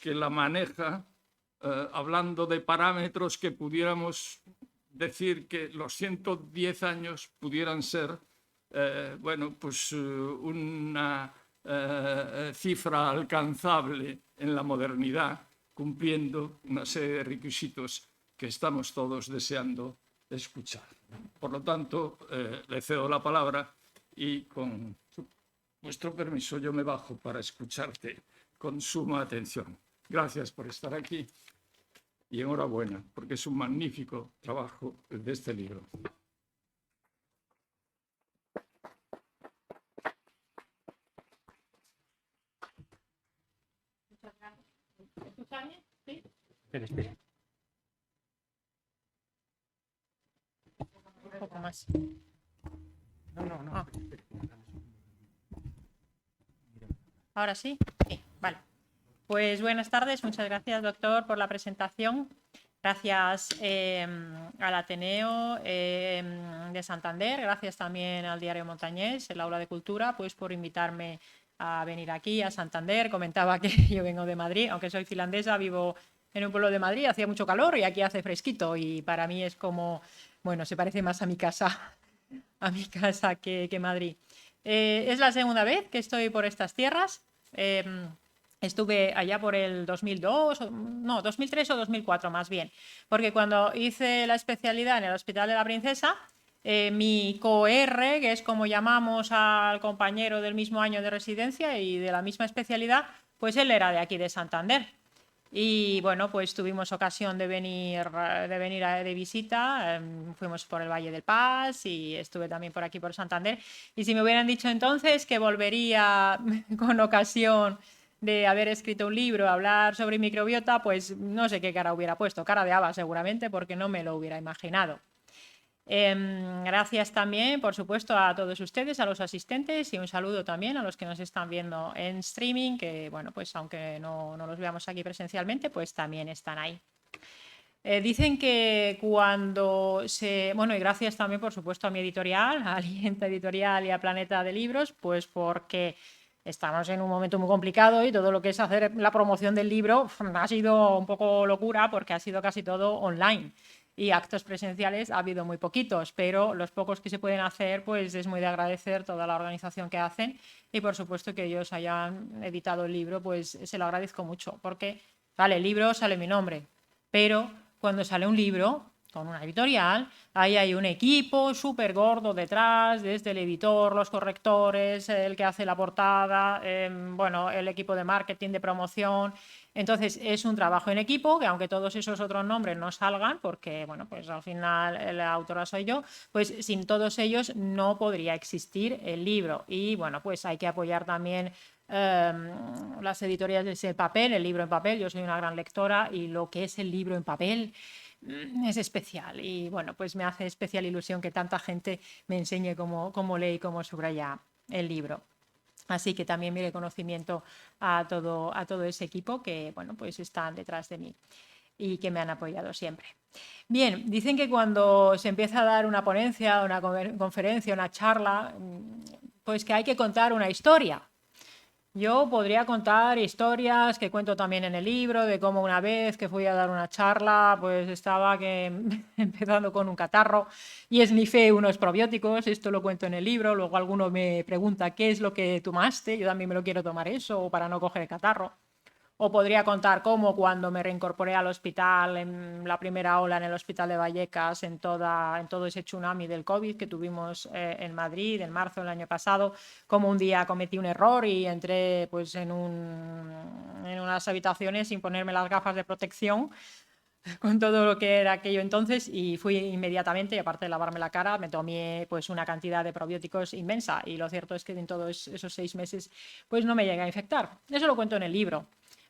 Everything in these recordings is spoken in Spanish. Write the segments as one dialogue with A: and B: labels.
A: que la maneja, hablando de parámetros que pudiéramos decir que los 110 años pudieran ser, bueno, pues una cifra alcanzable en la modernidad, cumpliendo una serie de requisitos que estamos todos deseando escuchar. Por lo tanto, le cedo la palabra y con vuestro permiso yo me bajo para escucharte con suma atención. Gracias por estar aquí y enhorabuena, porque es un magnífico trabajo de este libro.
B: ¿Sí? Espera. Un poco más. No. Ah. ¿Ahora sí? Sí, vale. Pues buenas tardes, muchas gracias, doctor, por la presentación. Gracias al Ateneo de Santander, gracias también al Diario Montañés, el Aula de Cultura, pues por invitarme a venir aquí a Santander. Comentaba que yo vengo de Madrid, aunque soy finlandesa, vivo en un pueblo de Madrid, hacía mucho calor y aquí hace fresquito y para mí es como, bueno, se parece más a mi casa, que Madrid. Es la segunda vez que estoy por estas tierras. Estuve allá por el 2002, no, 2003 o 2004 más bien, porque cuando hice la especialidad en el Hospital de la Princesa, mi co-R, que es como llamamos al compañero del mismo año de residencia y de la misma especialidad, pues él era de aquí de Santander. Y bueno, pues tuvimos ocasión de venir de visita, fuimos por el Valle del Paz y estuve también por aquí por Santander. Y si me hubieran dicho entonces que volvería con ocasión de haber escrito un libro, hablar sobre microbiota, pues no sé qué cara hubiera puesto, cara de haba seguramente, porque no me lo hubiera imaginado. Gracias también, por supuesto, a todos ustedes, a los asistentes y un saludo también a los que nos están viendo en streaming, que bueno, pues aunque no los veamos aquí presencialmente, pues también están ahí. Dicen que cuando se... Bueno, y gracias también, por supuesto, a mi editorial, a Alienta Editorial y a Planeta de Libros, pues porque estamos en un momento muy complicado y todo lo que es hacer la promoción del libro ha sido un poco locura porque ha sido casi todo online. Y actos presenciales ha habido muy poquitos, pero los pocos que se pueden hacer, pues es muy de agradecer toda la organización que hacen y por supuesto que ellos hayan editado el libro, pues se lo agradezco mucho, porque, vale, el libro sale mi nombre, pero cuando sale un libro con una editorial, ahí hay un equipo súper gordo detrás, desde el editor, los correctores, el que hace la portada, bueno, el equipo de marketing, de promoción. Entonces, es un trabajo en equipo, que aunque todos esos otros nombres no salgan, porque, bueno, pues al final la autora soy yo, pues sin todos ellos no podría existir el libro. Y, bueno, pues hay que apoyar también las editoriales de papel, el libro en papel. Yo soy una gran lectora y lo que es el libro en papel es especial y bueno, pues me hace especial ilusión que tanta gente me enseñe cómo lee y cómo subraya el libro. Así que también mi reconocimiento a todo ese equipo que bueno, pues están detrás de mí y que me han apoyado siempre. Bien, dicen que cuando se empieza a dar una ponencia, una conferencia, una charla, pues que hay que contar una historia. Yo podría contar historias que cuento también en el libro, de cómo una vez que fui a dar una charla, pues estaba empezando con un catarro y esnifé unos probióticos, esto lo cuento en el libro, luego alguno me pregunta qué es lo que tomaste, yo también me lo quiero tomar eso para no coger el catarro. O podría contar cómo cuando me reincorporé al hospital, en la primera ola en el hospital de Vallecas, en todo ese tsunami del COVID que tuvimos en Madrid en marzo del año pasado, cómo un día cometí un error y entré pues, en unas habitaciones sin ponerme las gafas de protección con todo lo que era aquello entonces y fui inmediatamente, aparte de lavarme la cara, me tomé pues una cantidad de probióticos inmensa y lo cierto es que en todos esos 6 meses pues no me llegué a infectar. Eso lo cuento en el libro.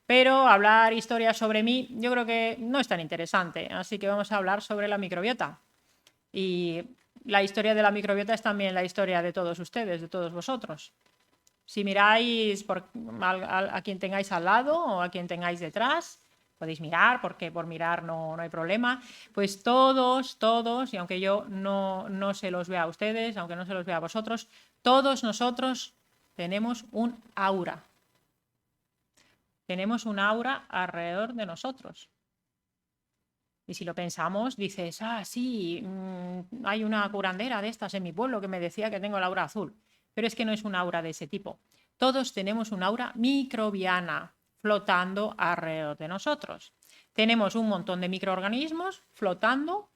B: Pero hablar historias sobre mí yo creo que no es tan interesante, así que vamos a hablar sobre la microbiota. Y la historia de la microbiota es también la historia de todos ustedes, de todos vosotros. Si miráis a quien tengáis al lado o a quien tengáis detrás, podéis mirar, porque por mirar no hay problema, pues todos, y aunque yo no se los vea a ustedes, aunque no se los vea a vosotros, todos nosotros tenemos un aura. tenemos un aura alrededor de nosotros. Y si lo pensamos, dices, sí, hay una curandera de estas en mi pueblo que me decía que tengo el aura azul. Pero es que no es un aura de ese tipo. Todos tenemos un aura microbiana flotando alrededor de nosotros. Tenemos un montón de microorganismos flotando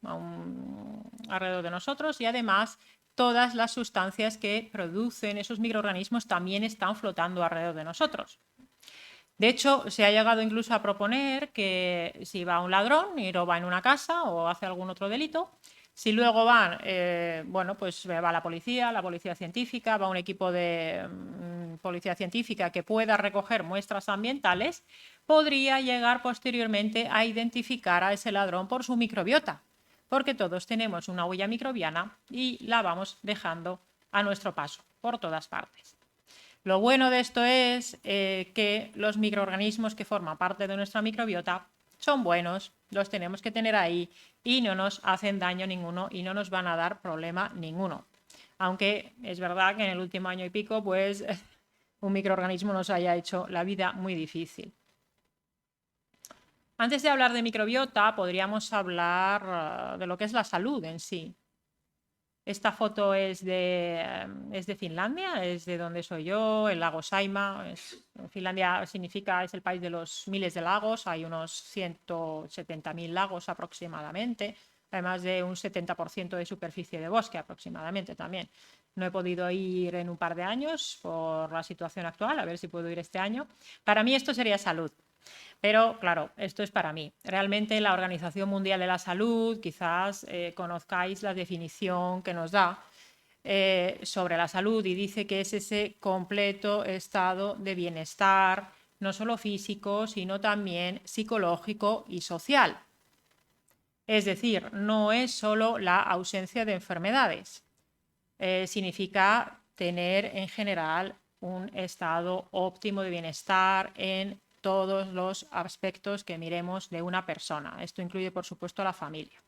B: alrededor de nosotros y además todas las sustancias que producen esos microorganismos también están flotando alrededor de nosotros. De hecho, se ha llegado incluso a proponer que si va un ladrón y roba en una casa o hace algún otro delito, si luego van, pues va la policía científica, va un equipo de policía científica que pueda recoger muestras ambientales, podría llegar posteriormente a identificar a ese ladrón por su microbiota, porque todos tenemos una huella microbiana y la vamos dejando a nuestro paso por todas partes. Lo bueno de esto es que los microorganismos que forman parte de nuestra microbiota son buenos, los tenemos que tener ahí y no nos hacen daño ninguno y no nos van a dar problema ninguno. Aunque es verdad que en el último año y pico, pues un microorganismo nos haya hecho la vida muy difícil. Antes de hablar de microbiota, podríamos hablar de lo que es la salud en sí. Esta foto es de Finlandia, es de donde soy yo, el lago Saimaa. Finlandia es el país de los miles de lagos, hay unos 170.000 lagos aproximadamente, además de un 70% de superficie de bosque aproximadamente también. No he podido ir en un par de años por la situación actual, a ver si puedo ir este año. Para mí esto sería salud. Pero claro, esto es para mí. Realmente la Organización Mundial de la Salud, quizás conozcáis la definición que nos da sobre la salud y dice que es ese completo estado de bienestar, no solo físico, sino también psicológico y social. Es decir, no es solo la ausencia de enfermedades. Significa tener en general un estado óptimo de bienestar en todos los aspectos que miremos de una persona. Esto incluye, por supuesto, a la familia.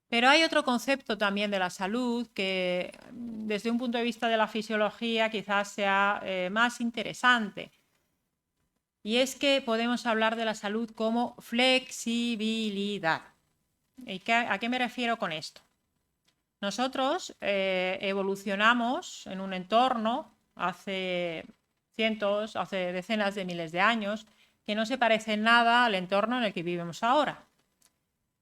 B: Pero hay otro concepto también de la salud que, desde un punto de vista de la fisiología, quizás sea más interesante. Y es que podemos hablar de la salud como flexibilidad. ¿Y a qué me refiero con esto? Nosotros evolucionamos en un entorno hace decenas de miles de años, que no se parece en nada al entorno en el que vivimos ahora.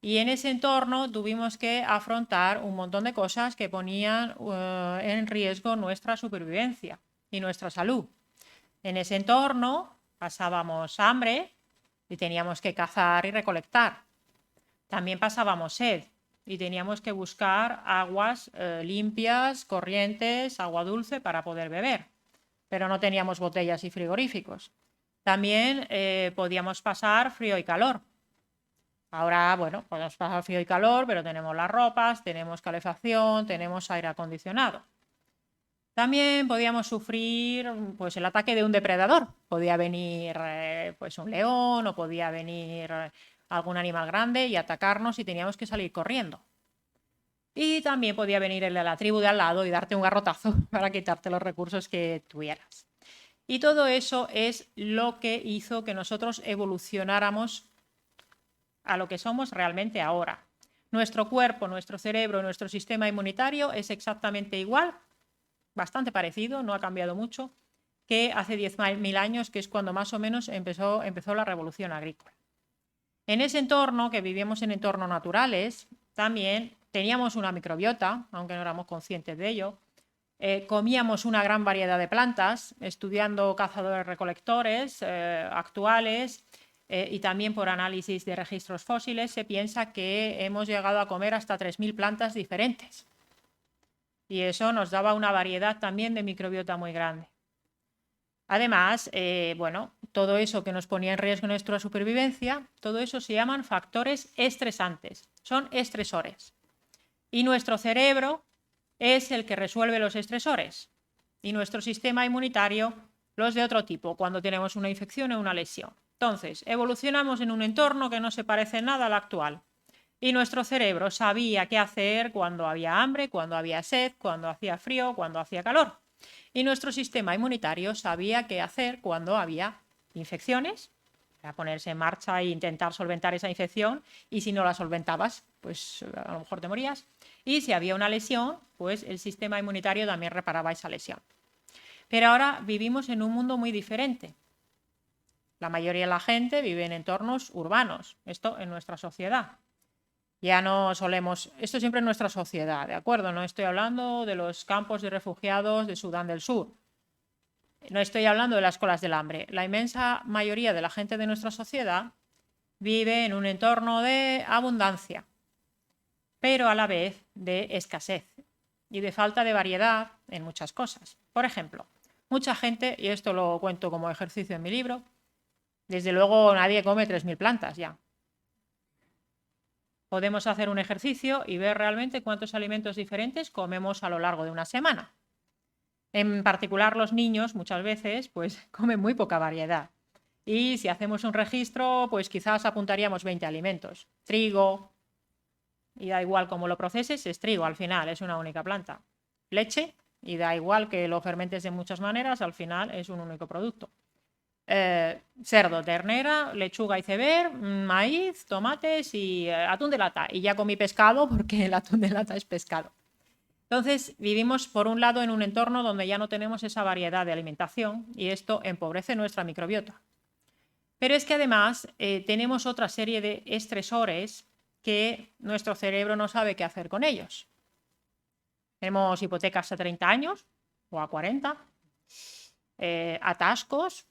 B: Y en ese entorno tuvimos que afrontar un montón de cosas que ponían en riesgo nuestra supervivencia y nuestra salud. En ese entorno pasábamos hambre y teníamos que cazar y recolectar. También pasábamos sed y teníamos que buscar aguas limpias, corrientes, agua dulce para poder beber. Pero no teníamos botellas y frigoríficos. También podíamos pasar frío y calor. Ahora, bueno, podemos pasar frío y calor, pero tenemos las ropas, tenemos calefacción, tenemos aire acondicionado. También podíamos sufrir pues, el ataque de un depredador. Podía venir pues, un león o podía venir algún animal grande y atacarnos y teníamos que salir corriendo. Y también podía venir el de la tribu de al lado y darte un garrotazo para quitarte los recursos que tuvieras. Y todo eso es lo que hizo que nosotros evolucionáramos a lo que somos realmente ahora. Nuestro cuerpo, nuestro cerebro, nuestro sistema inmunitario es exactamente igual, bastante parecido, no ha cambiado mucho, que hace 10.000 años, que es cuando más o menos empezó la revolución agrícola. En ese entorno, que vivíamos en entornos naturales, también teníamos una microbiota, aunque no éramos conscientes de ello. Comíamos una gran variedad de plantas, estudiando cazadores-recolectores actuales y también por análisis de registros fósiles, se piensa que hemos llegado a comer hasta 3.000 plantas diferentes. Y eso nos daba una variedad también de microbiota muy grande. Además, todo eso que nos ponía en riesgo nuestra supervivencia, todo eso se llaman factores estresantes, son estresores. Y nuestro cerebro es el que resuelve los estresores y nuestro sistema inmunitario los de otro tipo, cuando tenemos una infección o una lesión. Entonces, evolucionamos en un entorno que no se parece nada al actual. Y nuestro cerebro sabía qué hacer cuando había hambre, cuando había sed, cuando hacía frío, cuando hacía calor. Y nuestro sistema inmunitario sabía qué hacer cuando había infecciones, para ponerse en marcha e intentar solventar esa infección, y si no la solventabas, pues a lo mejor te morías. Y si había una lesión, pues el sistema inmunitario también reparaba esa lesión. Pero ahora vivimos en un mundo muy diferente. La mayoría de la gente vive en entornos urbanos, esto en nuestra sociedad. Ya no solemos, esto siempre en nuestra sociedad, ¿de acuerdo? No estoy hablando de los campos de refugiados de Sudán del Sur. No estoy hablando de las colas del hambre. La inmensa mayoría de la gente de nuestra sociedad vive en un entorno de abundancia, pero a la vez de escasez y de falta de variedad en muchas cosas. Por ejemplo, mucha gente, y esto lo cuento como ejercicio en mi libro, desde luego nadie come 3.000 plantas ya. Podemos hacer un ejercicio y ver realmente cuántos alimentos diferentes comemos a lo largo de una semana. En particular los niños muchas veces pues comen muy poca variedad. Y si hacemos un registro, pues quizás apuntaríamos 20 alimentos. Trigo, y da igual cómo lo proceses, es trigo al final, es una única planta. Leche, y da igual que lo fermentes de muchas maneras, al final es un único producto. Cerdo, ternera, lechuga iceberg, maíz, tomates y atún de lata. Y ya comí pescado porque el atún de lata es pescado. Entonces, vivimos por un lado en un entorno donde ya no tenemos esa variedad de alimentación y esto empobrece nuestra microbiota. Pero es que además tenemos otra serie de estresores que nuestro cerebro no sabe qué hacer con ellos. Tenemos hipotecas a 30 años o a 40, atascos,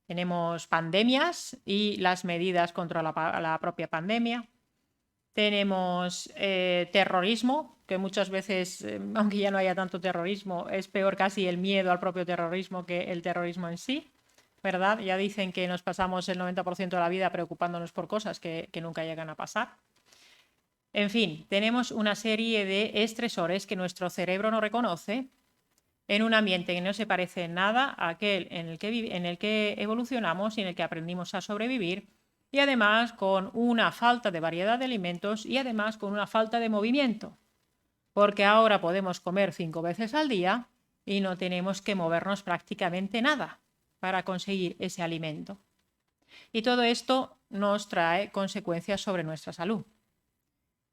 B: tenemos pandemias y las medidas contra la propia pandemia. Tenemos terrorismo, que muchas veces, aunque ya no haya tanto terrorismo, es peor casi el miedo al propio terrorismo que el terrorismo en sí, ¿verdad? Ya dicen que nos pasamos el 90% de la vida preocupándonos por cosas que nunca llegan a pasar. En fin, tenemos una serie de estresores que nuestro cerebro no reconoce en un ambiente que no se parece en nada a aquel en el que evolucionamos y en el que aprendimos a sobrevivir, y además con una falta de variedad de alimentos y además con una falta de movimiento, porque ahora podemos comer 5 veces al día y no tenemos que movernos prácticamente nada para conseguir ese alimento. Y todo esto nos trae consecuencias sobre nuestra salud.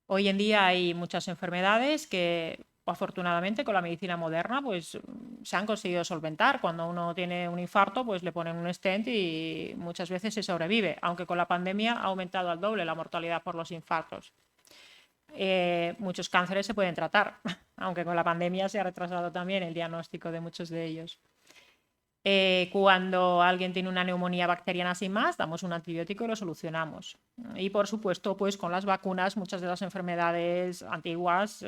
B: Hoy en día hay muchas enfermedades que afortunadamente con la medicina moderna pues se han conseguido solventar. Cuando uno tiene un infarto pues le ponen un stent y muchas veces se sobrevive, aunque con la pandemia ha aumentado al doble la mortalidad por los infartos. Muchos cánceres se pueden tratar, aunque con la pandemia se ha retrasado también el diagnóstico de muchos de ellos. Cuando alguien tiene una neumonía bacteriana sin más, damos un antibiótico y lo solucionamos. Y por supuesto, pues con las vacunas, muchas de las enfermedades antiguas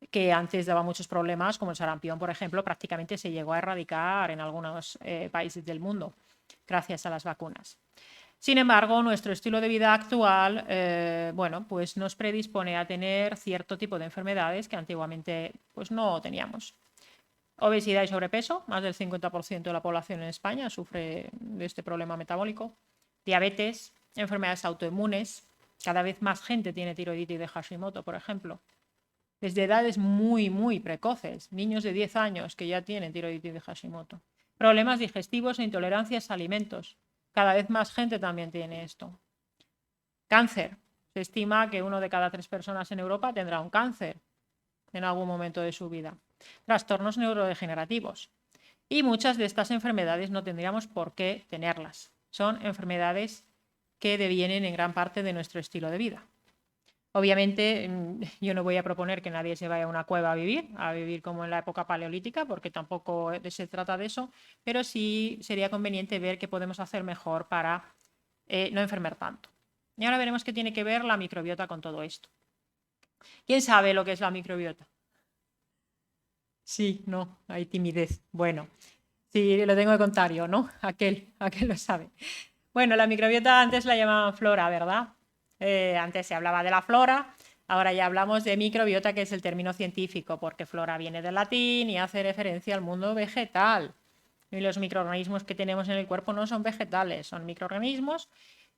B: que antes daban muchos problemas, como el sarampión, por ejemplo, prácticamente se llegó a erradicar en algunos países del mundo gracias a las vacunas. Sin embargo, nuestro estilo de vida actual, bueno, pues nos predispone a tener cierto tipo de enfermedades que antiguamente pues no teníamos. Obesidad y sobrepeso, más del 50% de la población en España sufre de este problema metabólico. Diabetes, enfermedades autoinmunes, cada vez más gente tiene tiroiditis de Hashimoto, por ejemplo. Desde edades muy, muy precoces, niños de 10 años que ya tienen tiroiditis de Hashimoto. Problemas digestivos e intolerancias a alimentos. Cada vez más gente también tiene esto. Cáncer. Se estima que 1 de cada 3 personas en Europa tendrá un cáncer en algún momento de su vida. Trastornos neurodegenerativos. Y muchas de estas enfermedades no tendríamos por qué tenerlas. Son enfermedades que devienen en gran parte de nuestro estilo de vida. Obviamente, yo no voy a proponer que nadie se vaya a una cueva a vivir como en la época paleolítica, porque tampoco se trata de eso, pero sí sería conveniente ver qué podemos hacer mejor para no enfermar tanto. Y ahora veremos qué tiene que ver la microbiota con todo esto. ¿Quién sabe lo que es la microbiota? Sí, no, hay timidez. Bueno, sí, lo tengo que contar yo, ¿no? Aquel lo sabe. Bueno, la microbiota antes la llamaban flora, ¿verdad? Antes se hablaba de la flora, ahora ya hablamos de microbiota, que es el término científico, porque flora viene del latín y hace referencia al mundo vegetal. Y los microorganismos que tenemos en el cuerpo no son vegetales, son microorganismos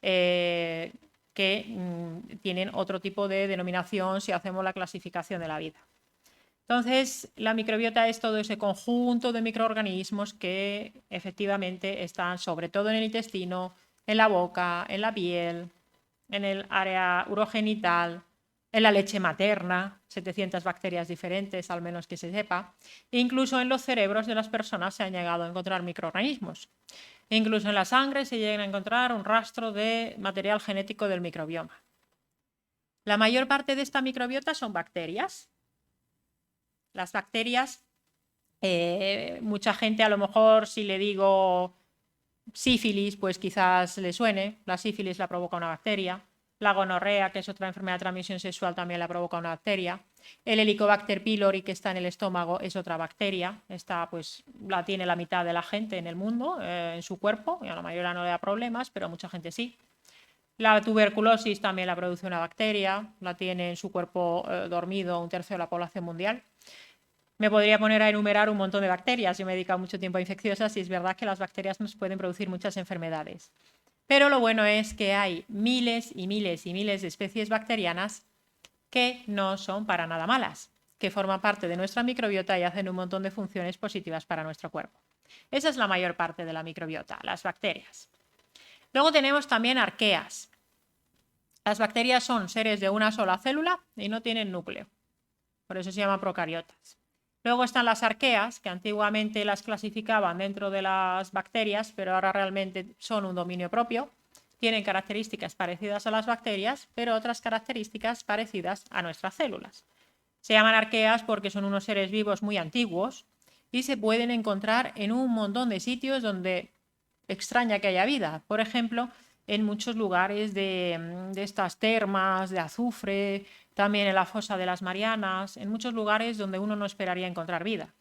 B: que tienen otro tipo de denominación si hacemos la clasificación de la vida. Entonces, la microbiota es todo ese conjunto de microorganismos que efectivamente están sobre todo en el intestino, en la boca, en la piel, en el área urogenital, en la leche materna, 700 bacterias diferentes, al menos que se sepa. Incluso en los cerebros de las personas se han llegado a encontrar microorganismos. Incluso en la sangre se llegan a encontrar un rastro de material genético del microbioma. La mayor parte de esta microbiota son bacterias. Las bacterias, mucha gente a lo mejor si le digo sífilis, pues quizás le suene. La sífilis la provoca una bacteria. La gonorrea, que es otra enfermedad de transmisión sexual, también la provoca una bacteria. El Helicobacter pylori, que está en el estómago, es otra bacteria. Esta pues la tiene la mitad de la gente en el mundo, en su cuerpo, y a la mayoría no le da problemas, pero a mucha gente sí. La tuberculosis también la produce una bacteria, la tiene en su cuerpo dormido un tercio de la población mundial. Me podría poner a enumerar un montón de bacterias. Yo me he dedicado mucho tiempo a infecciosas y es verdad que las bacterias nos pueden producir muchas enfermedades. Pero lo bueno es que hay miles y miles y miles de especies bacterianas que no son para nada malas, que forman parte de nuestra microbiota y hacen un montón de funciones positivas para nuestro cuerpo. Esa es la mayor parte de la microbiota, las bacterias. Luego tenemos también arqueas. Las bacterias son seres de una sola célula y no tienen núcleo. Por eso se llaman procariotas. Luego están las arqueas, que antiguamente las clasificaban dentro de las bacterias, pero ahora realmente son un dominio propio. Tienen características parecidas a las bacterias, pero otras características parecidas a nuestras células. Se llaman arqueas porque son unos seres vivos muy antiguos y se pueden encontrar en un montón de sitios donde extraña que haya vida. Por ejemplo, en muchos lugares de estas termas de azufre, también en la fosa de las Marianas, en muchos lugares donde uno no esperaría encontrar vida.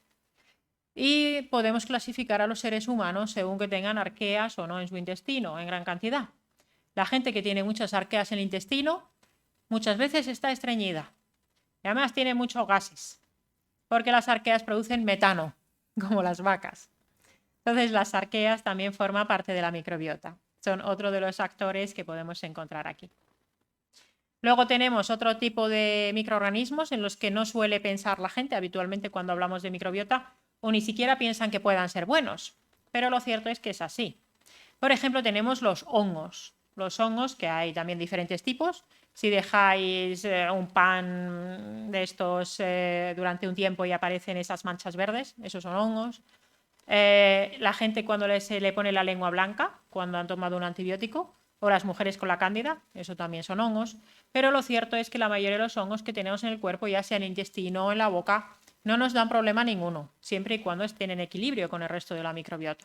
B: Y podemos clasificar a los seres humanos según que tengan arqueas o no en su intestino, en gran cantidad. La gente que tiene muchas arqueas en el intestino muchas veces está estreñida y además tiene muchos gases, porque las arqueas producen metano, como las vacas. Entonces las arqueas también forman parte de la microbiota. Son otro de los actores que podemos encontrar aquí. Luego tenemos otro tipo de microorganismos en los que no suele pensar la gente habitualmente cuando hablamos de microbiota o ni siquiera piensan que puedan ser buenos, pero lo cierto es que es así. Por ejemplo, tenemos los hongos. Los hongos, que hay también diferentes tipos. Si dejáis un pan de estos durante un tiempo y aparecen esas manchas verdes, esos son hongos. La gente cuando se le pone la lengua blanca, cuando han tomado un antibiótico, o las mujeres con la cándida, eso también son hongos. Pero lo cierto es que la mayoría de los hongos que tenemos en el cuerpo, ya sea en el intestino o en la boca, no nos dan problema ninguno, siempre y cuando estén en equilibrio con el resto de la microbiota.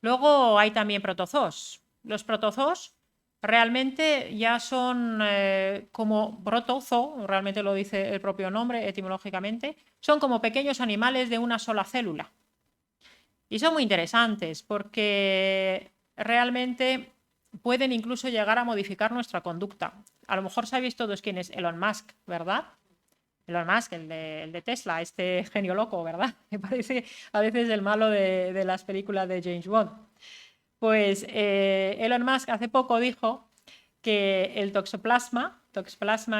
B: Luego hay también protozoos. Los protozoos realmente ya son como protozoo, realmente lo dice el propio nombre etimológicamente, son como pequeños animales de una sola célula. Y son muy interesantes porque realmente pueden incluso llegar a modificar nuestra conducta. A lo mejor sabéis todos quién es Elon Musk, ¿verdad? Elon Musk, el de Tesla, este genio loco, ¿verdad? Me parece a veces el malo de las películas de James Bond. Pues Elon Musk hace poco dijo que el toxoplasma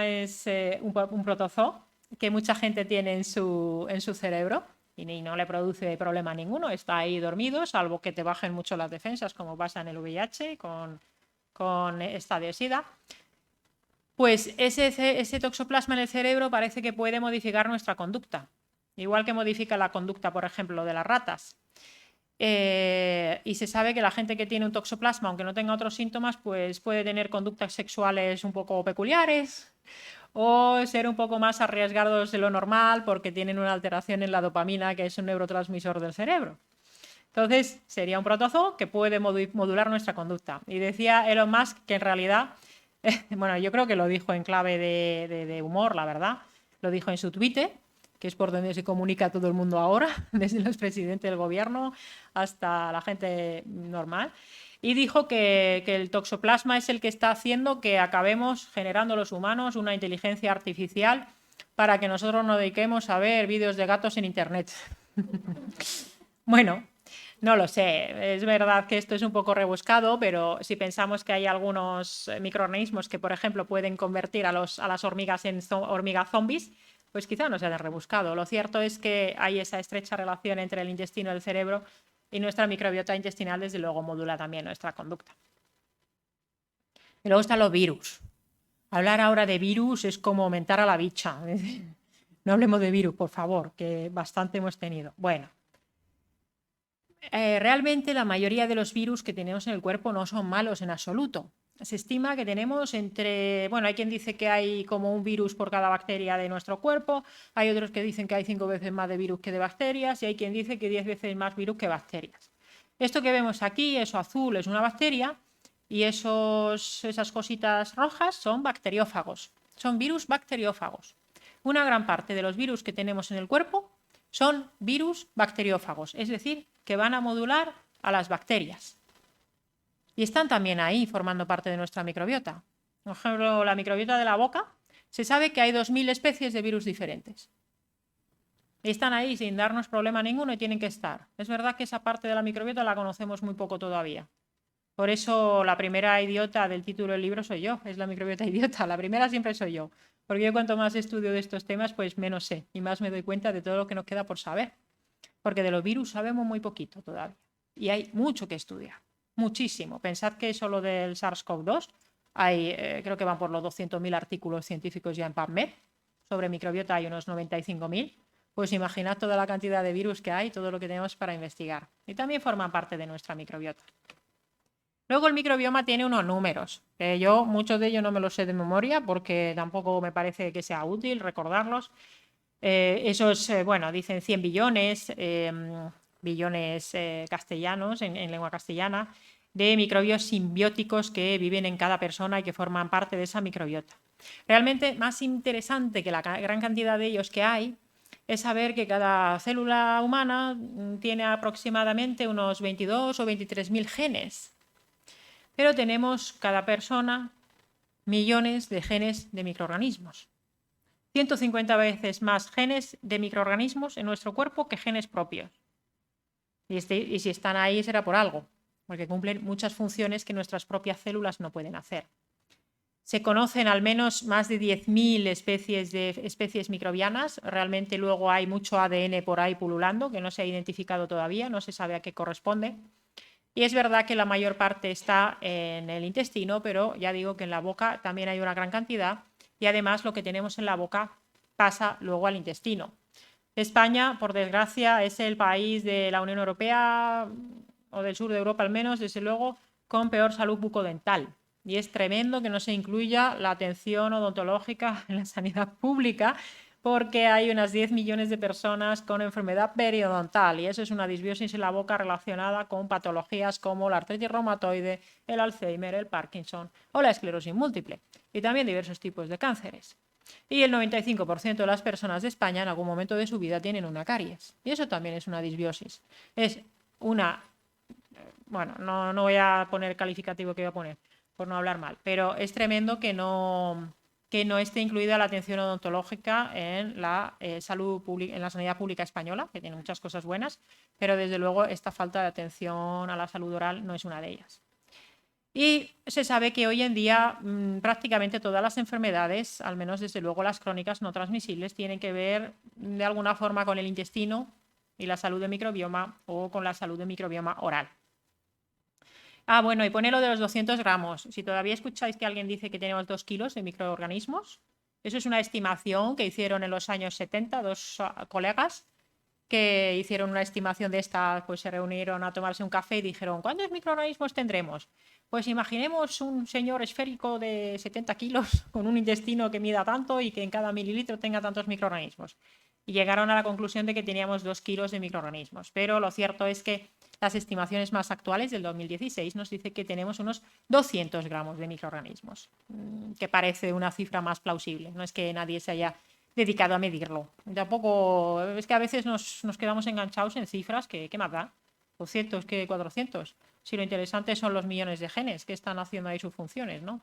B: es un protozoo que mucha gente tiene en su cerebro y no le produce problema ninguno, está ahí dormido, salvo que te bajen mucho las defensas, como pasa en el VIH con esta de SIDA. Pues ese toxoplasma en el cerebro parece que puede modificar nuestra conducta, igual que modifica la conducta, por ejemplo, de las ratas. Y se sabe que la gente que tiene un toxoplasma, aunque no tenga otros síntomas, pues puede tener conductas sexuales un poco peculiares o ser un poco más arriesgados de lo normal porque tienen una alteración en la dopamina, que es un neurotransmisor del cerebro. Entonces, sería un protozoo que puede modular nuestra conducta. Y decía Elon Musk que en realidad, bueno, yo creo que lo dijo en clave de humor, la verdad, lo dijo en su Twitter, que es por donde se comunica todo el mundo ahora, desde el presidente del gobierno hasta la gente normal, y dijo que el toxoplasma es el que está haciendo que acabemos generando los humanos una inteligencia artificial para que nosotros nos dediquemos a ver vídeos de gatos en internet. Bueno, no lo sé, es verdad que esto es un poco rebuscado, pero si pensamos que hay algunos microorganismos que, por ejemplo, pueden convertir a las hormigas en hormigas zombies, pues quizá no sea tan rebuscado. Lo cierto es que hay esa estrecha relación entre el intestino y el cerebro, y nuestra microbiota intestinal, desde luego, modula también nuestra conducta. Y luego están los virus. Hablar ahora de virus es como mentar a la bicha. No hablemos de virus, por favor, que bastante hemos tenido. Bueno, realmente la mayoría de los virus que tenemos en el cuerpo no son malos en absoluto. Se estima que tenemos bueno, hay quien dice que hay como un virus por cada bacteria de nuestro cuerpo, hay otros que dicen que hay 5 veces más de virus que de bacterias, y hay quien dice que 10 veces más virus que bacterias. Esto que vemos aquí, eso azul, es una bacteria, y esas cositas rojas son bacteriófagos, son virus bacteriófagos. Una gran parte de los virus que tenemos en el cuerpo son virus bacteriófagos, es decir, que van a modular a las bacterias. Y están también ahí formando parte de nuestra microbiota. Por ejemplo, la microbiota de la boca, se sabe que hay 2000 especies de virus diferentes. Y están ahí sin darnos problema ninguno y tienen que estar. Es verdad que esa parte de la microbiota la conocemos muy poco todavía. Por eso la primera idiota del título del libro soy yo, es la microbiota idiota. La primera siempre soy yo. Porque yo cuanto más estudio de estos temas, pues menos sé y más me doy cuenta de todo lo que nos queda por saber. Porque de los virus sabemos muy poquito todavía. Y hay mucho que estudiar, muchísimo. Pensad que solo del SARS-CoV-2 hay, creo que van por los 200.000 artículos científicos ya en PubMed. Sobre microbiota hay unos 95.000. Pues imaginad toda la cantidad de virus que hay, todo lo que tenemos para investigar. Y también forman parte de nuestra microbiota. Luego el microbioma tiene unos números, que yo muchos de ellos no me los sé de memoria porque tampoco me parece que sea útil recordarlos. Bueno, dicen 100 billones, billones castellanos, en lengua castellana, de microbios simbióticos que viven en cada persona y que forman parte de esa microbiota. Realmente más interesante que la gran cantidad de ellos que hay es saber que cada célula humana tiene aproximadamente unos 22 o 23.000 genes. Pero tenemos cada persona millones de genes de microorganismos. 150 veces más genes de microorganismos en nuestro cuerpo que genes propios. Y si están ahí será por algo, porque cumplen muchas funciones que nuestras propias células no pueden hacer. Se conocen al menos más de 10.000 especies microbianas. Realmente luego hay mucho ADN por ahí pululando que no se ha identificado todavía, no se sabe a qué corresponde. Y es verdad que la mayor parte está en el intestino, pero ya digo que en la boca también hay una gran cantidad, y además lo que tenemos en la boca pasa luego al intestino. España, por desgracia, es el país de la Unión Europea, o del sur de Europa al menos, desde luego, con peor salud bucodental. Y es tremendo que no se incluya la atención odontológica en la sanidad pública, porque hay unas 10 millones de personas con enfermedad periodontal, y eso es una disbiosis en la boca relacionada con patologías como la artritis reumatoide, el Alzheimer, el Parkinson o la esclerosis múltiple, y también diversos tipos de cánceres. Y el 95% de las personas de España en algún momento de su vida tienen una caries, y eso también es una disbiosis. Es una... Bueno, no voy a poner el calificativo que voy a poner, por no hablar mal, pero es tremendo que no esté incluida la atención odontológica en la salud pública, en la sanidad pública española, que tiene muchas cosas buenas, pero desde luego esta falta de atención a la salud oral no es una de ellas. Y se sabe que hoy en día prácticamente todas las enfermedades, al menos desde luego las crónicas no transmisibles, tienen que ver de alguna forma con el intestino y la salud del microbioma, o con la salud del microbioma oral. Bueno, y pone lo de los 200 gramos. Si todavía escucháis que alguien dice que tenemos 2 kilos de microorganismos, eso es una estimación que hicieron en los años 70 dos colegas que hicieron una estimación de esta, pues se reunieron a tomarse un café y dijeron, ¿cuántos microorganismos tendremos? Pues imaginemos un señor esférico de 70 kilos con un intestino que mida tanto y que en cada mililitro tenga tantos microorganismos. Y llegaron a la conclusión de que teníamos 2 kilos de microorganismos. Pero lo cierto es que las estimaciones más actuales del 2016 nos dice que tenemos unos 200 gramos de microorganismos, que parece una cifra más plausible. No es que nadie se haya dedicado a medirlo. Tampoco, es que a veces nos quedamos enganchados en cifras que ¿qué más da? 200, que 400. Si lo interesante son los millones de genes que están haciendo ahí sus funciones, ¿no?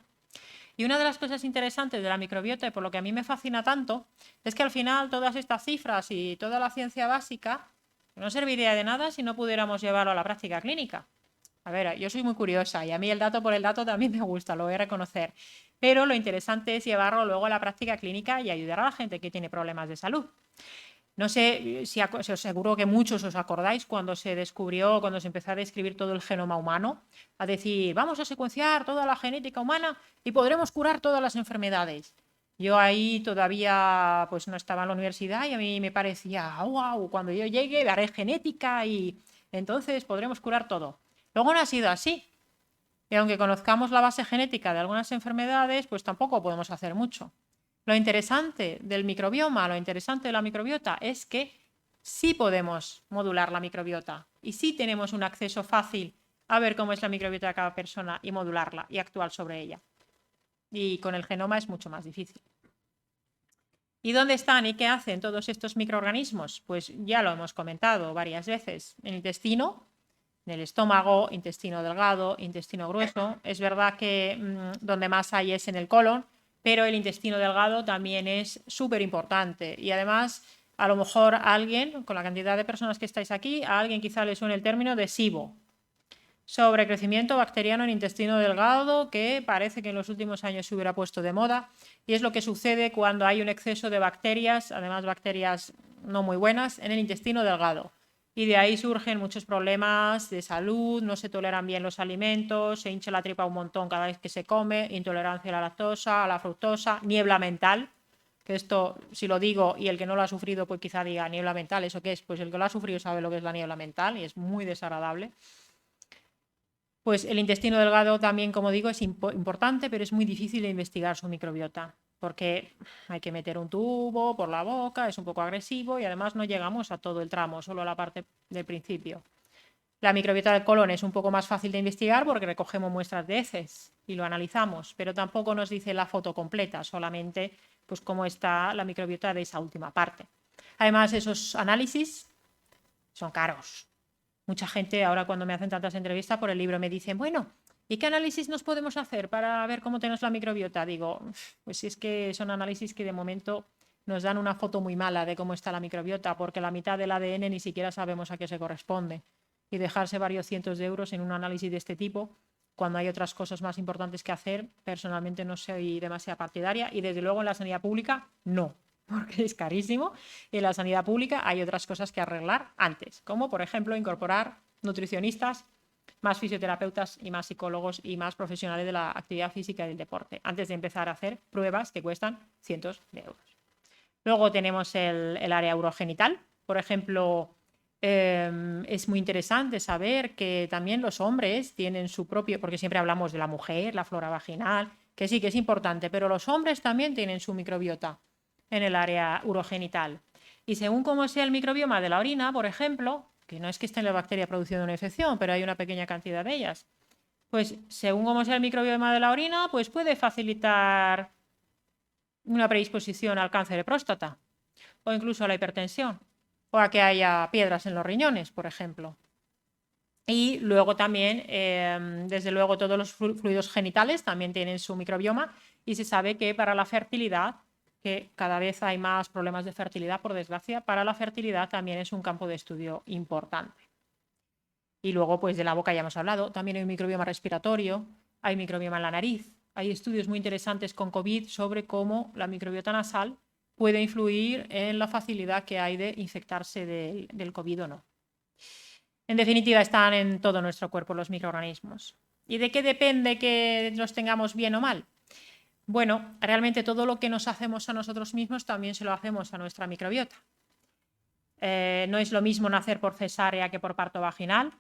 B: Y una de las cosas interesantes de la microbiota, y por lo que a mí me fascina tanto, es que al final todas estas cifras y toda la ciencia básica no serviría de nada si no pudiéramos llevarlo a la práctica clínica. A ver, yo soy muy curiosa y a mí el dato por el dato también me gusta, lo voy a reconocer. pero lo interesante es llevarlo luego a la práctica clínica y ayudar a la gente que tiene problemas de salud. No sé si os seguro que muchos os acordáis cuando se empezó a describir todo el genoma humano, a decir, vamos a secuenciar toda la genética humana y podremos curar todas las enfermedades. Yo ahí todavía pues no estaba en la universidad y a mí me parecía, wow, cuando yo llegue haré genética y entonces podremos curar todo. Luego no ha sido así. Y aunque conozcamos la base genética de algunas enfermedades, pues tampoco podemos hacer mucho. Lo interesante del microbioma, lo interesante de la microbiota es que sí podemos modular la microbiota y sí tenemos un acceso fácil a ver cómo es la microbiota de cada persona y modularla y actuar sobre ella. Y con el genoma es mucho más difícil. ¿Y dónde están y qué hacen todos estos microorganismos? Pues ya lo hemos comentado varias veces. En el intestino, en el estómago, intestino delgado, intestino grueso. Es verdad que donde más hay es en el colon, pero el intestino delgado también es súper importante. Y además, a lo mejor a alguien, con la cantidad de personas que estáis aquí, a alguien quizá le suene el término de SIBO. Sobrecrecimiento bacteriano en intestino delgado, que parece que en los últimos años se hubiera puesto de moda, y es lo que sucede cuando hay un exceso de bacterias, además bacterias no muy buenas, en el intestino delgado. Y de ahí surgen muchos problemas de salud, no se toleran bien los alimentos, se hincha la tripa un montón cada vez que se come, intolerancia a la lactosa, a la fructosa, niebla mental, que esto, si lo digo y el que no lo ha sufrido, pues quizá diga, niebla mental, ¿eso qué es? Pues el que lo ha sufrido sabe lo que es la niebla mental y es muy desagradable. Pues el intestino delgado también, como digo, es importante, pero es muy difícil de investigar su microbiota, porque hay que meter un tubo por la boca, es un poco agresivo y además no llegamos a todo el tramo, solo a la parte del principio. La microbiota del colon es un poco más fácil de investigar porque recogemos muestras de heces y lo analizamos, pero tampoco nos dice la foto completa, solamente pues cómo está la microbiota de esa última parte. Además, esos análisis son caros. Mucha gente ahora cuando me hacen tantas entrevistas por el libro me dicen, bueno, ¿y qué análisis nos podemos hacer para ver cómo tenemos la microbiota? Digo, pues si es que son análisis que de momento nos dan una foto muy mala de cómo está la microbiota, porque la mitad del ADN ni siquiera sabemos a qué se corresponde. Y dejarse varios cientos de euros en un análisis de este tipo, cuando hay otras cosas más importantes que hacer, personalmente no soy demasiado partidaria y desde luego en la sanidad pública no, porque es carísimo. Y en la sanidad pública hay otras cosas que arreglar antes, como por ejemplo incorporar nutricionistas, más fisioterapeutas y más psicólogos y más profesionales de la actividad física y del deporte, antes de empezar a hacer pruebas que cuestan cientos de euros. Luego tenemos el área urogenital. Por ejemplo, es muy interesante saber que también los hombres tienen su propio, porque siempre hablamos de la mujer, la flora vaginal, que sí que es importante, pero los hombres también tienen su microbiota en el área urogenital. Y según cómo sea el microbioma de la orina, por ejemplo, que no es que esté la bacteria produciendo una infección, pero hay una pequeña cantidad de ellas, pues según cómo sea el microbioma de la orina, pues puede facilitar una predisposición al cáncer de próstata o incluso a la hipertensión o a que haya piedras en los riñones, por ejemplo. Y luego también, desde luego, todos los fluidos genitales también tienen su microbioma y se sabe que para la fertilidad, que cada vez hay más problemas de fertilidad, por desgracia, para la fertilidad también es un campo de estudio importante. Y luego, pues de la boca ya hemos hablado, también hay un microbioma respiratorio, hay microbioma en la nariz, hay estudios muy interesantes con COVID sobre cómo la microbiota nasal puede influir en la facilidad que hay de infectarse del COVID o no. En definitiva, están en todo nuestro cuerpo los microorganismos. ¿Y de qué depende que los tengamos bien o mal? Bueno, realmente todo lo que nos hacemos a nosotros mismos también se lo hacemos a nuestra microbiota. No es lo mismo nacer por cesárea que por parto vaginal.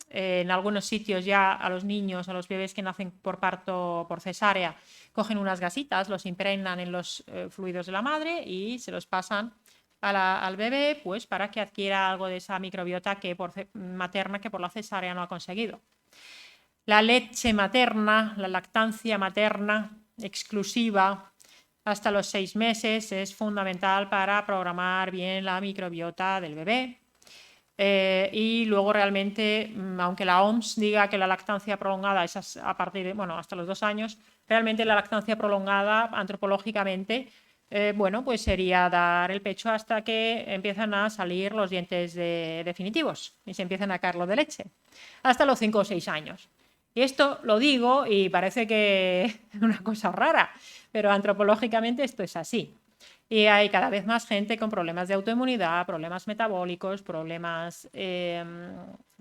B: En algunos sitios ya a los niños, a los bebés que nacen por parto por cesárea, cogen unas gasitas, los impregnan en los fluidos de la madre y se los pasan al bebé pues para que adquiera algo de esa microbiota materna que por la cesárea no ha conseguido. La leche materna, la lactancia materna exclusiva hasta los 6 meses es fundamental para programar bien la microbiota del bebé. Y luego realmente, aunque la OMS diga que la lactancia prolongada es a partir de, hasta los 2 años, realmente la lactancia prolongada antropológicamente, pues sería dar el pecho hasta que empiezan a salir los dientes definitivos y se empiezan a caer los de leche, hasta los 5 o 6 años. Y esto lo digo y parece que es una cosa rara, pero antropológicamente esto es así. Y hay cada vez más gente con problemas de autoinmunidad, problemas metabólicos, problemas de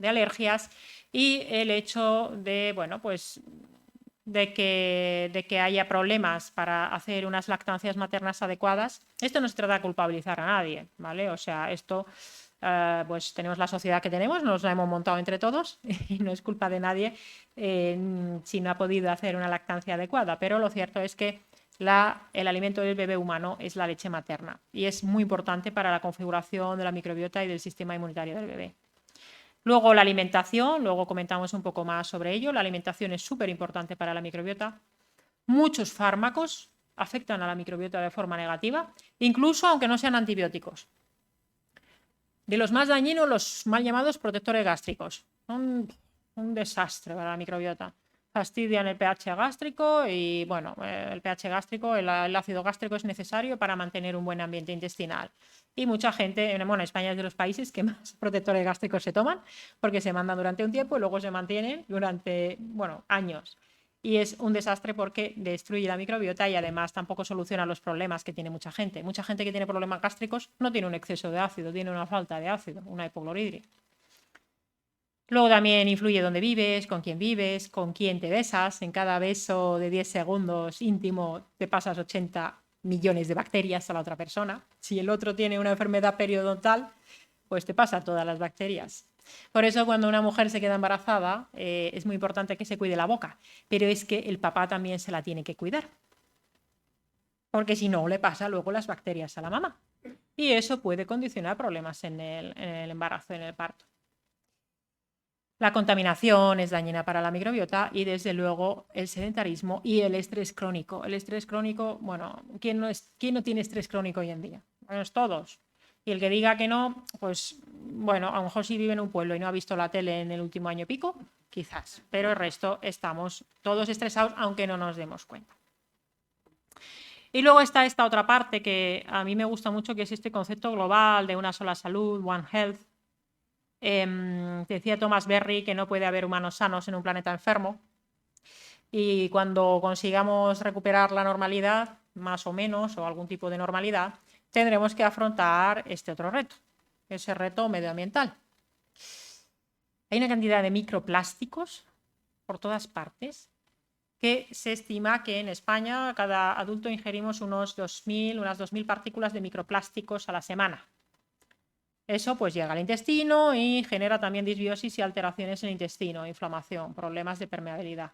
B: alergias, y el hecho de, bueno, pues de que haya problemas para hacer unas lactancias maternas adecuadas, esto no se trata de culpabilizar a nadie, ¿vale? O sea, esto, pues tenemos la sociedad que tenemos, nos la hemos montado entre todos y no es culpa de nadie si no ha podido hacer una lactancia adecuada, pero lo cierto es que el alimento del bebé humano es la leche materna y es muy importante para la configuración de la microbiota y del sistema inmunitario del bebé. Luego la alimentación, luego comentamos un poco más sobre ello. La alimentación es súper importante para la microbiota. Muchos fármacos afectan a la microbiota de forma negativa, incluso aunque no sean antibióticos. De los más dañinos, los mal llamados protectores gástricos. Un desastre para la microbiota. Fastidian el pH gástrico y, bueno, el pH gástrico, el ácido gástrico es necesario para mantener un buen ambiente intestinal. Y mucha gente, bueno, España es de los países que más protectores gástricos se toman, porque se mandan durante un tiempo y luego se mantienen durante, bueno, años. Y es un desastre porque destruye la microbiota y además tampoco soluciona los problemas que tiene mucha gente. Mucha gente que tiene problemas gástricos no tiene un exceso de ácido, tiene una falta de ácido, una hipocloridria. Luego también influye dónde vives, con quién te besas. En cada beso de 10 segundos íntimo te pasas 80 millones de bacterias a la otra persona. Si el otro tiene una enfermedad periodontal, pues te pasa todas las bacterias. Por eso cuando una mujer se queda embarazada es muy importante que se cuide la boca, pero es que el papá también se la tiene que cuidar, porque si no le pasa luego las bacterias a la mamá y eso puede condicionar problemas en el embarazo, en el parto. La contaminación es dañina para la microbiota y desde luego el sedentarismo y el estrés crónico. El estrés crónico, bueno, ¿quién no tiene estrés crónico hoy en día? Bueno, todos. Y el que diga que no, pues bueno, a lo mejor si vive en un pueblo y no ha visto la tele en el último año y pico, quizás, pero el resto estamos todos estresados aunque no nos demos cuenta. Y luego está esta otra parte que a mí me gusta mucho, que es este concepto global de una sola salud, One Health. Decía Thomas Berry que no puede haber humanos sanos en un planeta enfermo y cuando consigamos recuperar la normalidad, más o menos, o algún tipo de normalidad, tendremos que afrontar este otro reto, ese reto medioambiental. Hay una cantidad de microplásticos por todas partes que se estima que en España cada adulto ingerimos unas 2.000 partículas de microplásticos a la semana. Eso pues llega al intestino y genera también disbiosis y alteraciones en el intestino, inflamación, problemas de permeabilidad.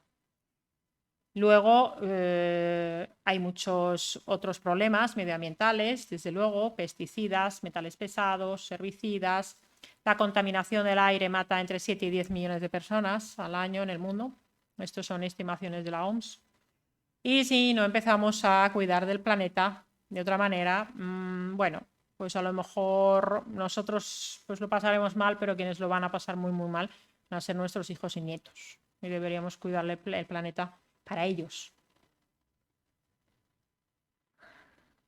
B: Luego hay muchos otros problemas medioambientales, desde luego, pesticidas, metales pesados, herbicidas. La contaminación del aire mata entre 7 y 10 millones de personas al año en el mundo. Estas son estimaciones de la OMS. Y si no empezamos a cuidar del planeta de otra manera, bueno, pues a lo mejor nosotros pues lo pasaremos mal, pero quienes lo van a pasar muy, muy mal van a ser nuestros hijos y nietos. Y deberíamos cuidarle el planeta para ellos.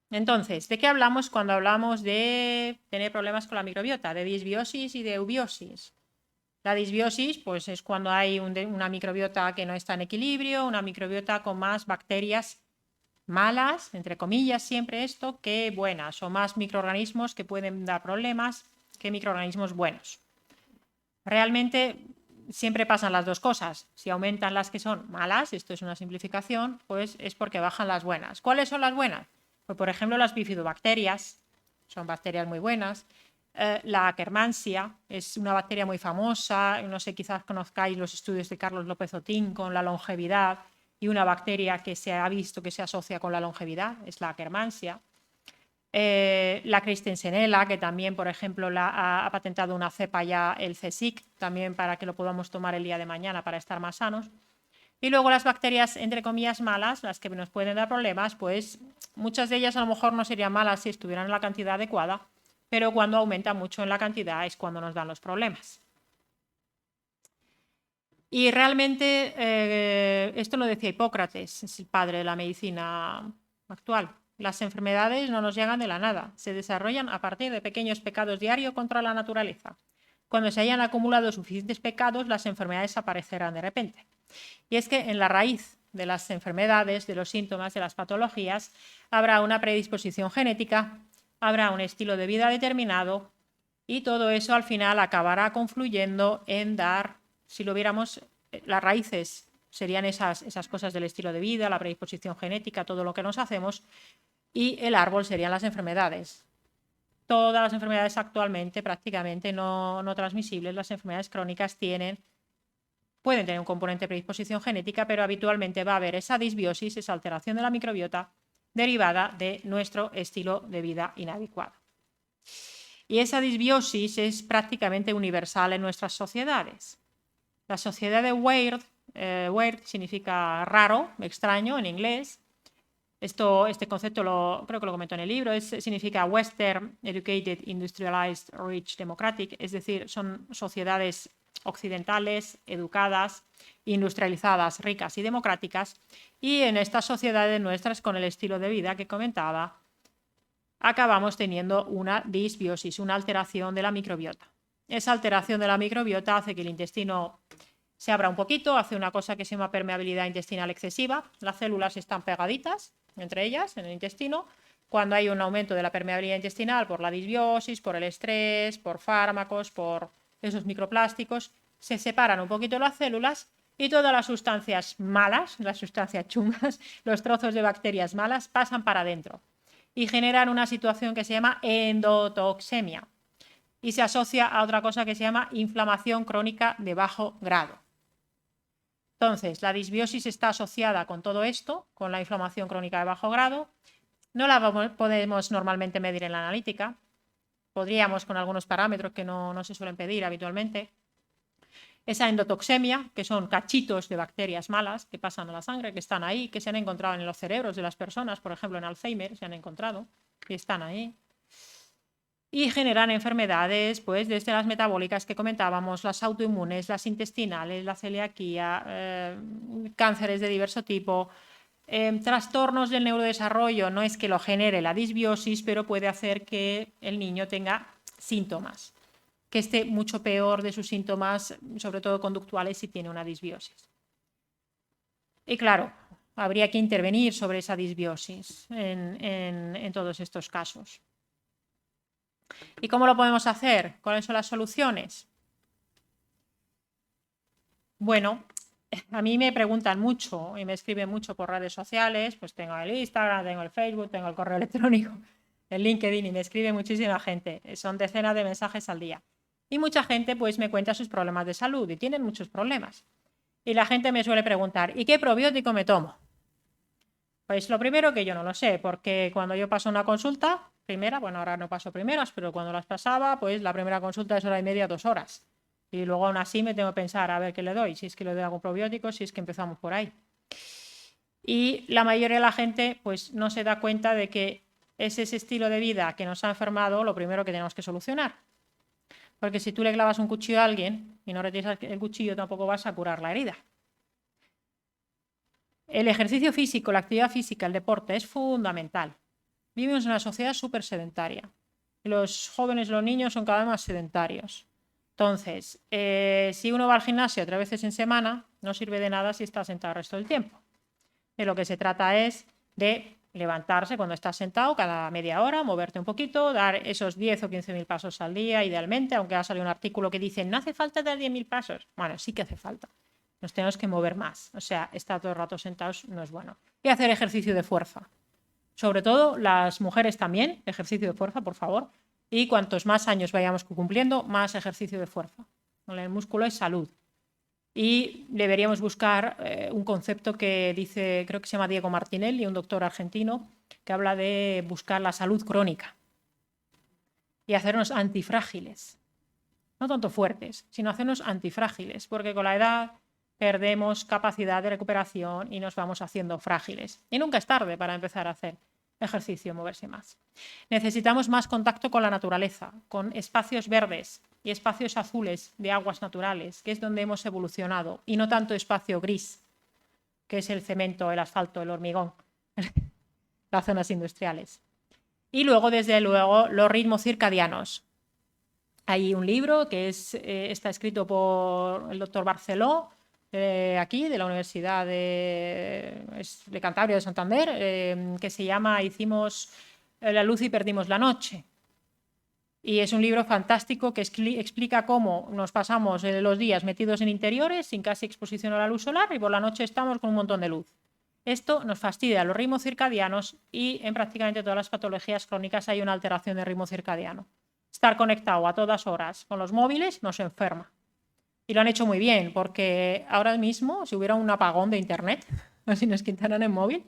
B: Entonces, ¿de qué hablamos cuando hablamos de tener problemas con la microbiota? De disbiosis y de eubiosis. La disbiosis pues, es cuando hay una microbiota que no está en equilibrio, una microbiota con más bacterias malas, entre comillas siempre esto, que buenas, o más microorganismos que pueden dar problemas que microorganismos buenos. Realmente siempre pasan las dos cosas. Si aumentan las que son malas, esto es una simplificación, pues es porque bajan las buenas. ¿Cuáles son las buenas? Pues por ejemplo las bifidobacterias, son bacterias muy buenas. La Akkermansia es una bacteria muy famosa, no sé, quizás conozcáis los estudios de Carlos López Otín con la longevidad, y una bacteria que se ha visto que se asocia con la longevidad es la Akkermansia. La Christensenella, que también, por ejemplo, ha patentado una cepa ya el CSIC, también para que lo podamos tomar el día de mañana para estar más sanos. Y luego las bacterias, entre comillas, malas, las que nos pueden dar problemas, pues muchas de ellas a lo mejor no serían malas si estuvieran en la cantidad adecuada, pero cuando aumenta mucho en la cantidad es cuando nos dan los problemas. Y realmente, esto lo decía Hipócrates, es el padre de la medicina actual. Las enfermedades no nos llegan de la nada, se desarrollan a partir de pequeños pecados diarios contra la naturaleza. Cuando se hayan acumulado suficientes pecados, las enfermedades aparecerán de repente. Y es que en la raíz de las enfermedades, de los síntomas, de las patologías, habrá una predisposición genética, habrá un estilo de vida determinado y todo eso al final acabará confluyendo en dar, si lo viéramos, las raíces serían esas cosas del estilo de vida, la predisposición genética, todo lo que nos hacemos, y el árbol serían las enfermedades. Todas las enfermedades actualmente prácticamente no transmisibles, las enfermedades crónicas pueden tener un componente de predisposición genética, pero habitualmente va a haber esa disbiosis, esa alteración de la microbiota derivada de nuestro estilo de vida inadecuado. Y esa disbiosis es prácticamente universal en nuestras sociedades. La sociedad de Weird, weird significa raro, extraño en inglés. Este concepto creo que lo comento en el libro, significa Western, Educated, Industrialized, Rich, Democratic, es decir, son sociedades occidentales, educadas, industrializadas, ricas y democráticas, y en estas sociedades nuestras, con el estilo de vida que comentaba, acabamos teniendo una disbiosis, una alteración de la microbiota. Esa alteración de la microbiota hace que el intestino se abra un poquito, hace una cosa que se llama permeabilidad intestinal excesiva, las células están pegaditas entre ellas en el intestino. Cuando hay un aumento de la permeabilidad intestinal por la disbiosis, por el estrés, por fármacos, por esos microplásticos, se separan un poquito las células y todas las sustancias malas, las sustancias chungas, los trozos de bacterias malas pasan para adentro y generan una situación que se llama endotoxemia y se asocia a otra cosa que se llama inflamación crónica de bajo grado. Entonces, la disbiosis está asociada con todo esto, con la inflamación crónica de bajo grado. No la podemos normalmente medir en la analítica. Podríamos con algunos parámetros que no se suelen pedir habitualmente. Esa endotoxemia, que son cachitos de bacterias malas que pasan a la sangre, que están ahí, que se han encontrado en los cerebros de las personas, por ejemplo en Alzheimer se han encontrado, y están ahí. Y generan enfermedades, pues desde las metabólicas que comentábamos, las autoinmunes, las intestinales, la celiaquía, cánceres de diverso tipo, trastornos del neurodesarrollo. No es que lo genere la disbiosis, pero puede hacer que el niño tenga síntomas, que esté mucho peor de sus síntomas, sobre todo conductuales, si tiene una disbiosis. Y claro, habría que intervenir sobre esa disbiosis en todos estos casos. ¿Y cómo lo podemos hacer? ¿Cuáles son las soluciones? Bueno, a mí me preguntan mucho y me escriben mucho por redes sociales, pues tengo el Instagram, tengo el Facebook, tengo el correo electrónico, el LinkedIn, y me escribe muchísima gente, son decenas de mensajes al día. Y mucha gente pues me cuenta sus problemas de salud y tienen muchos problemas. Y la gente me suele preguntar, ¿y qué probiótico me tomo? Pues lo primero que yo no lo sé, porque cuando yo paso una consulta, bueno, ahora no paso primeras, pero cuando las pasaba, pues la primera consulta es 1h30, 2 horas. Y luego aún así me tengo que pensar a ver qué le doy, si es que le doy algún probiótico, si es que empezamos por ahí. Y la mayoría de la gente pues no se da cuenta de que es ese estilo de vida que nos ha enfermado lo primero que tenemos que solucionar. Porque si tú le clavas un cuchillo a alguien y no retiras el cuchillo, tampoco vas a curar la herida. El ejercicio físico, la actividad física, el deporte es fundamental. Vivimos en una sociedad súper sedentaria. Los jóvenes, los niños son cada vez más sedentarios. Entonces, si uno va al gimnasio 3 veces en semana, no sirve de nada si está sentado el resto del tiempo. De lo que se trata es de levantarse cuando estás sentado cada media hora, moverte un poquito, dar esos 10 o 15.000 pasos al día, idealmente, aunque ha salido un artículo que dice no hace falta dar 10.000 pasos. Bueno, sí que hace falta. Nos tenemos que mover más. O sea, estar todo el rato sentados no es bueno. Y hacer ejercicio de fuerza. Sobre todo las mujeres también, ejercicio de fuerza, por favor. Y cuantos más años vayamos cumpliendo, más ejercicio de fuerza. El músculo es salud. Y deberíamos buscar un concepto que dice, creo que se llama Diego Martinelli, un doctor argentino, que habla de buscar la salud crónica y hacernos antifrágiles. No tanto fuertes, sino hacernos antifrágiles, porque con la edad perdemos capacidad de recuperación y nos vamos haciendo frágiles. Y nunca es tarde para empezar a hacer ejercicio, moverse más. Necesitamos más contacto con la naturaleza, con espacios verdes y espacios azules de aguas naturales, que es donde hemos evolucionado, y no tanto espacio gris, que es el cemento, el asfalto, el hormigón, las zonas industriales. Y luego, desde luego, los ritmos circadianos. Hay un libro que está escrito por el doctor Barceló, aquí, de la Universidad de Cantabria, de Santander, que se llama Hicimos la luz y perdimos la noche. Y es un libro fantástico que explica cómo nos pasamos los días metidos en interiores sin casi exposición a la luz solar y por la noche estamos con un montón de luz. Esto nos fastidia los ritmos circadianos y en prácticamente todas las patologías crónicas hay una alteración del ritmo circadiano. Estar conectado a todas horas con los móviles nos enferma. Y lo han hecho muy bien, porque ahora mismo, si hubiera un apagón de internet, o si nos quitaran el móvil,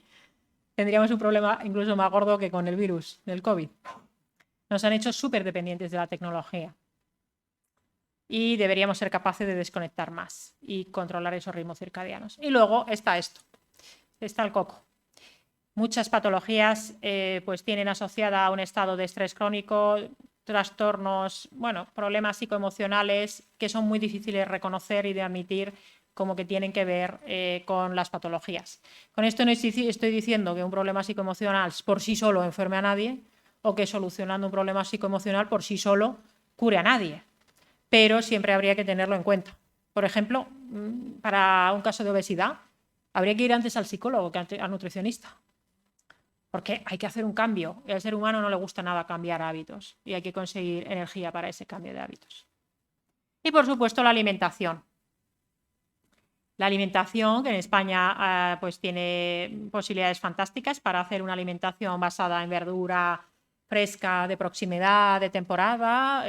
B: tendríamos un problema incluso más gordo que con el virus del COVID. Nos han hecho súper dependientes de la tecnología. Y deberíamos ser capaces de desconectar más y controlar esos ritmos circadianos. Y luego está esto, está el coco. Muchas patologías pues tienen asociada a un estado de estrés crónico, trastornos, bueno, problemas psicoemocionales que son muy difíciles de reconocer y de admitir como que tienen que ver con las patologías. Con esto no estoy diciendo que un problema psicoemocional por sí solo enferme a nadie o que solucionando un problema psicoemocional por sí solo cure a nadie, pero siempre habría que tenerlo en cuenta. Por ejemplo, para un caso de obesidad, habría que ir antes al psicólogo que al nutricionista. Porque hay que hacer un cambio y al ser humano no le gusta nada cambiar hábitos y hay que conseguir energía para ese cambio de hábitos. Y por supuesto la alimentación. La alimentación, que en España pues tiene posibilidades fantásticas para hacer una alimentación basada en verdura fresca, de proximidad, de temporada,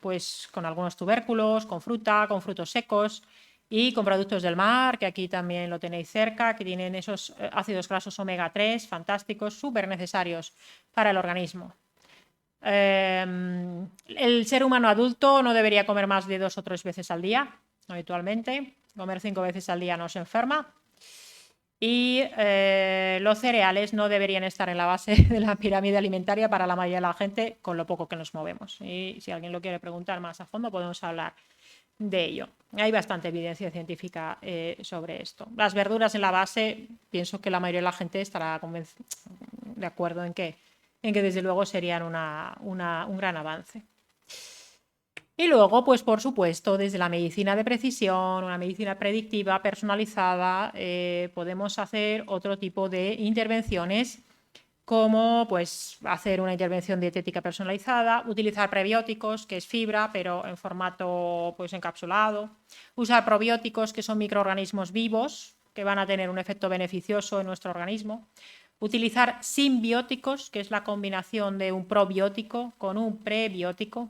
B: pues con algunos tubérculos, con fruta, con frutos secos y con productos del mar, que aquí también lo tenéis cerca, que tienen esos ácidos grasos omega 3 fantásticos, súper necesarios para el organismo. El ser humano adulto no debería comer más de 2 o 3 veces al día, habitualmente. Comer 5 veces al día nos enferma. Y los cereales no deberían estar en la base de la pirámide alimentaria para la mayoría de la gente, con lo poco que nos movemos. Y si alguien lo quiere preguntar más a fondo, podemos hablar de ello. Hay bastante evidencia científica sobre esto. Las verduras en la base, pienso que la mayoría de la gente estará de acuerdo en que desde luego serían un gran avance. Y luego, pues por supuesto, desde la medicina de precisión, una medicina predictiva, personalizada, podemos hacer otro tipo de intervenciones, como pues hacer una intervención dietética personalizada, utilizar prebióticos, que es fibra, pero en formato pues encapsulado, usar probióticos, que son microorganismos vivos, que van a tener un efecto beneficioso en nuestro organismo, utilizar simbióticos, que es la combinación de un probiótico con un prebiótico.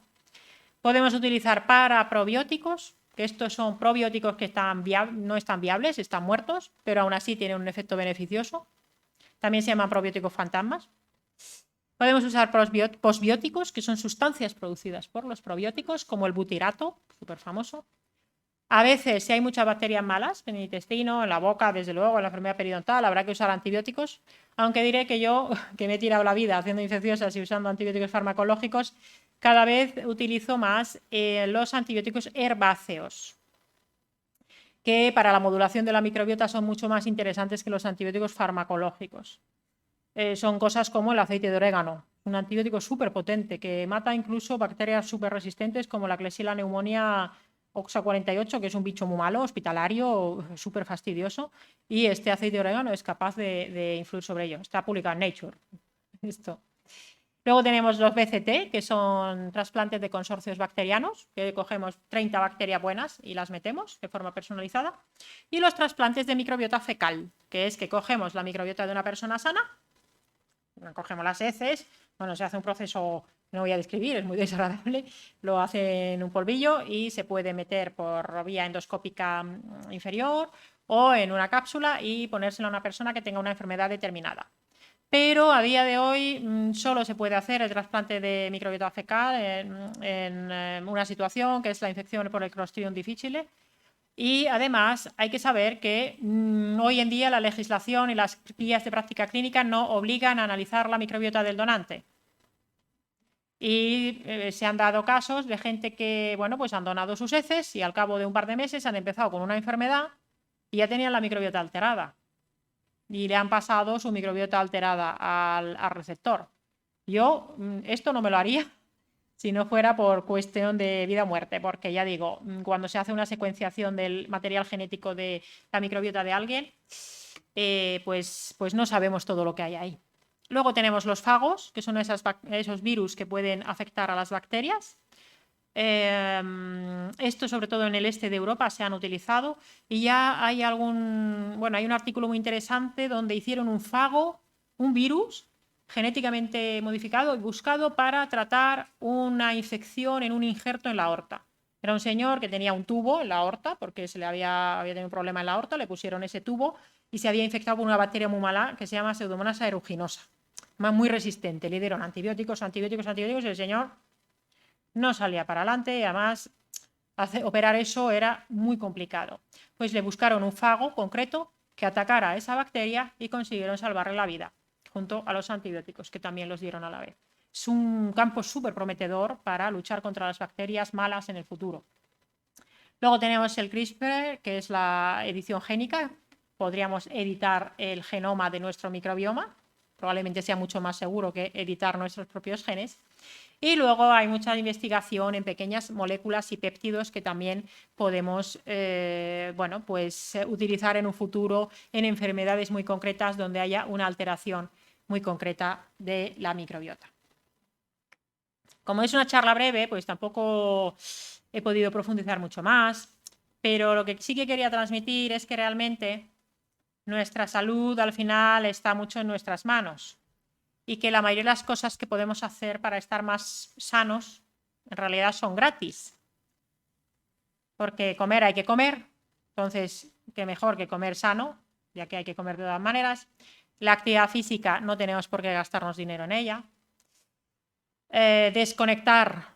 B: Podemos utilizar paraprobióticos, que estos son probióticos que no están viables, están muertos, pero aún así tienen un efecto beneficioso. También se llaman probióticos fantasmas. Podemos usar posbióticos, que son sustancias producidas por los probióticos, como el butirato, súper famoso. A veces, si hay muchas bacterias malas en el intestino, en la boca, desde luego, en la enfermedad periodontal, habrá que usar antibióticos, aunque diré que yo, que me he tirado la vida haciendo infecciosas y usando antibióticos farmacológicos, cada vez utilizo más los antibióticos herbáceos, que para la modulación de la microbiota son mucho más interesantes que los antibióticos farmacológicos. Son cosas como el aceite de orégano, un antibiótico súper potente que mata incluso bacterias súper resistentes como la Klebsiella pneumoniae Oxa 48, que es un bicho muy malo, hospitalario, súper fastidioso, y este aceite de orégano es capaz de influir sobre ello. Está publicado en Nature. Esto. Luego tenemos los BCT, que son trasplantes de consorcios bacterianos, que cogemos 30 bacterias buenas y las metemos de forma personalizada. Y los trasplantes de microbiota fecal, que es que cogemos la microbiota de una persona sana, cogemos las heces, bueno, se hace un proceso, no voy a describir, es muy desagradable, lo hace en un polvillo y se puede meter por vía endoscópica inferior o en una cápsula y ponérsela a una persona que tenga una enfermedad determinada. Pero a día de hoy solo se puede hacer el trasplante de microbiota fecal en una situación que es la infección por el Clostridium difficile. Y además hay que saber que hoy en día la legislación y las guías de práctica clínica no obligan a analizar la microbiota del donante. Y se han dado casos de gente que, bueno, pues han donado sus heces y al cabo de un par de meses han empezado con una enfermedad y ya tenían la microbiota alterada. Y le han pasado su microbiota alterada al receptor. Yo esto no me lo haría si no fuera por cuestión de vida o muerte, porque ya digo, cuando se hace una secuenciación del material genético de la microbiota de alguien, pues no sabemos todo lo que hay ahí. Luego tenemos los fagos, que son esos virus que pueden afectar a las bacterias. Esto sobre todo en el este de Europa se han utilizado y ya hay hay un artículo muy interesante donde hicieron un fago, un virus genéticamente modificado y buscado para tratar una infección en un injerto en la aorta. Era un señor que tenía un tubo en la aorta porque se le había tenido un problema en la aorta, le pusieron ese tubo y se había infectado por una bacteria muy mala que se llama Pseudomonas aeruginosa, muy resistente. Le dieron antibióticos y el señor no salía para adelante y además operar eso era muy complicado. Pues le buscaron un fago concreto que atacara a esa bacteria y consiguieron salvarle la vida, junto a los antibióticos que también los dieron a la vez. Es un campo súper prometedor para luchar contra las bacterias malas en el futuro. Luego tenemos el CRISPR, que es la edición génica. Podríamos editar el genoma de nuestro microbioma. Probablemente sea mucho más seguro que editar nuestros propios genes. Y luego hay mucha investigación en pequeñas moléculas y péptidos que también podemos utilizar en un futuro en enfermedades muy concretas donde haya una alteración muy concreta de la microbiota. Como es una charla breve, pues tampoco he podido profundizar mucho más, pero lo que sí que quería transmitir es que realmente nuestra salud al final está mucho en nuestras manos y que la mayoría de las cosas que podemos hacer para estar más sanos en realidad son gratis. Porque comer hay que comer, entonces qué mejor que comer sano, ya que hay que comer de todas maneras. La actividad física no tenemos por qué gastarnos dinero en ella. Desconectar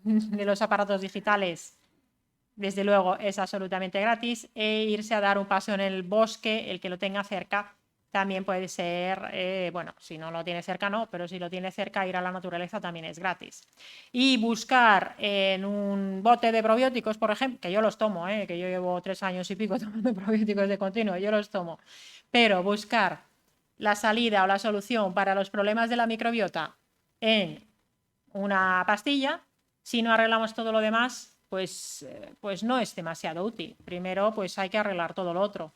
B: de los aparatos digitales, desde luego, es absolutamente gratis. E irse a dar un paseo en el bosque, el que lo tenga cerca, también puede ser, si no lo tiene cerca no, pero si lo tiene cerca, ir a la naturaleza también es gratis. Y buscar en un bote de probióticos, por ejemplo, que yo los tomo, que yo llevo 3 años y pico tomando probióticos de continuo, yo los tomo, pero buscar la salida o la solución para los problemas de la microbiota en una pastilla, si no arreglamos todo lo demás, pues no es demasiado útil. Primero, pues hay que arreglar todo lo otro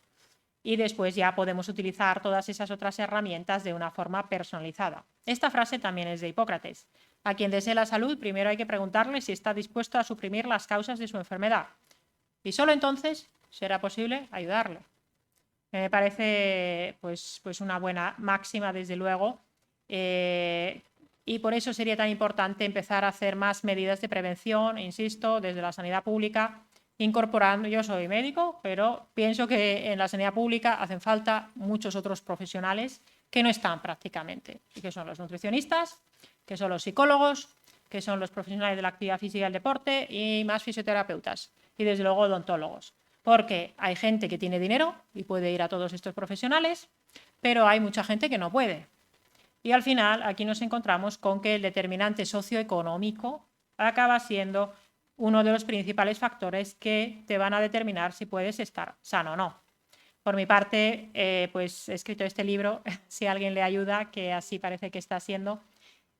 B: y después ya podemos utilizar todas esas otras herramientas de una forma personalizada. Esta frase también es de Hipócrates. A quien desee la salud, primero hay que preguntarle si está dispuesto a suprimir las causas de su enfermedad y solo entonces será posible ayudarle. Me parece pues una buena máxima, desde luego, y por eso sería tan importante empezar a hacer más medidas de prevención, insisto, desde la sanidad pública, incorporando, yo soy médico, pero pienso que en la sanidad pública hacen falta muchos otros profesionales que no están prácticamente, y que son los nutricionistas, que son los psicólogos, que son los profesionales de la actividad física y el deporte y más fisioterapeutas y desde luego odontólogos. Porque hay gente que tiene dinero y puede ir a todos estos profesionales, pero hay mucha gente que no puede. Y al final aquí nos encontramos con que el determinante socioeconómico acaba siendo uno de los principales factores que te van a determinar si puedes estar sano o no. Por mi parte, pues he escrito este libro, si alguien le ayuda, que así parece que está siendo,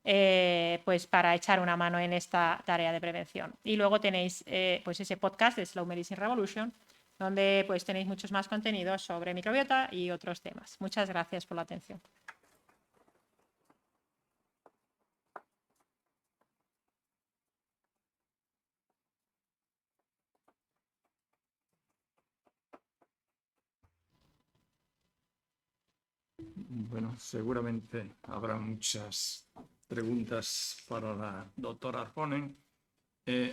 B: pues para echar una mano en esta tarea de prevención. Y luego tenéis pues ese podcast de Slow Medicine Revolution, donde pues tenéis muchos más contenidos sobre microbiota y otros temas. Muchas gracias por la atención.
A: Bueno, seguramente habrá muchas preguntas para la doctora Arponen.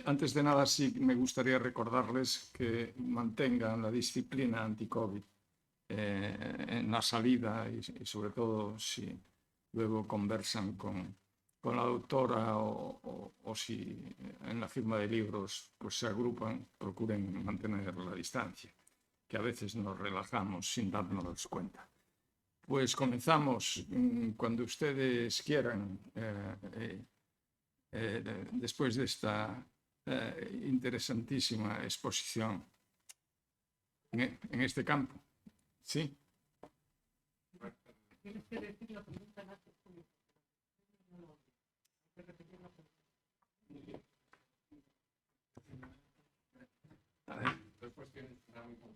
A: Antes de nada, sí me gustaría recordarles que mantengan la disciplina anti-COVID en la salida y sobre todo si luego conversan con la doctora o si en la firma de libros pues se agrupan, procuren mantener la distancia, que a veces nos relajamos sin darnos cuenta. Pues comenzamos cuando ustedes quieran, después de esta interesantísima exposición en este campo. Sí.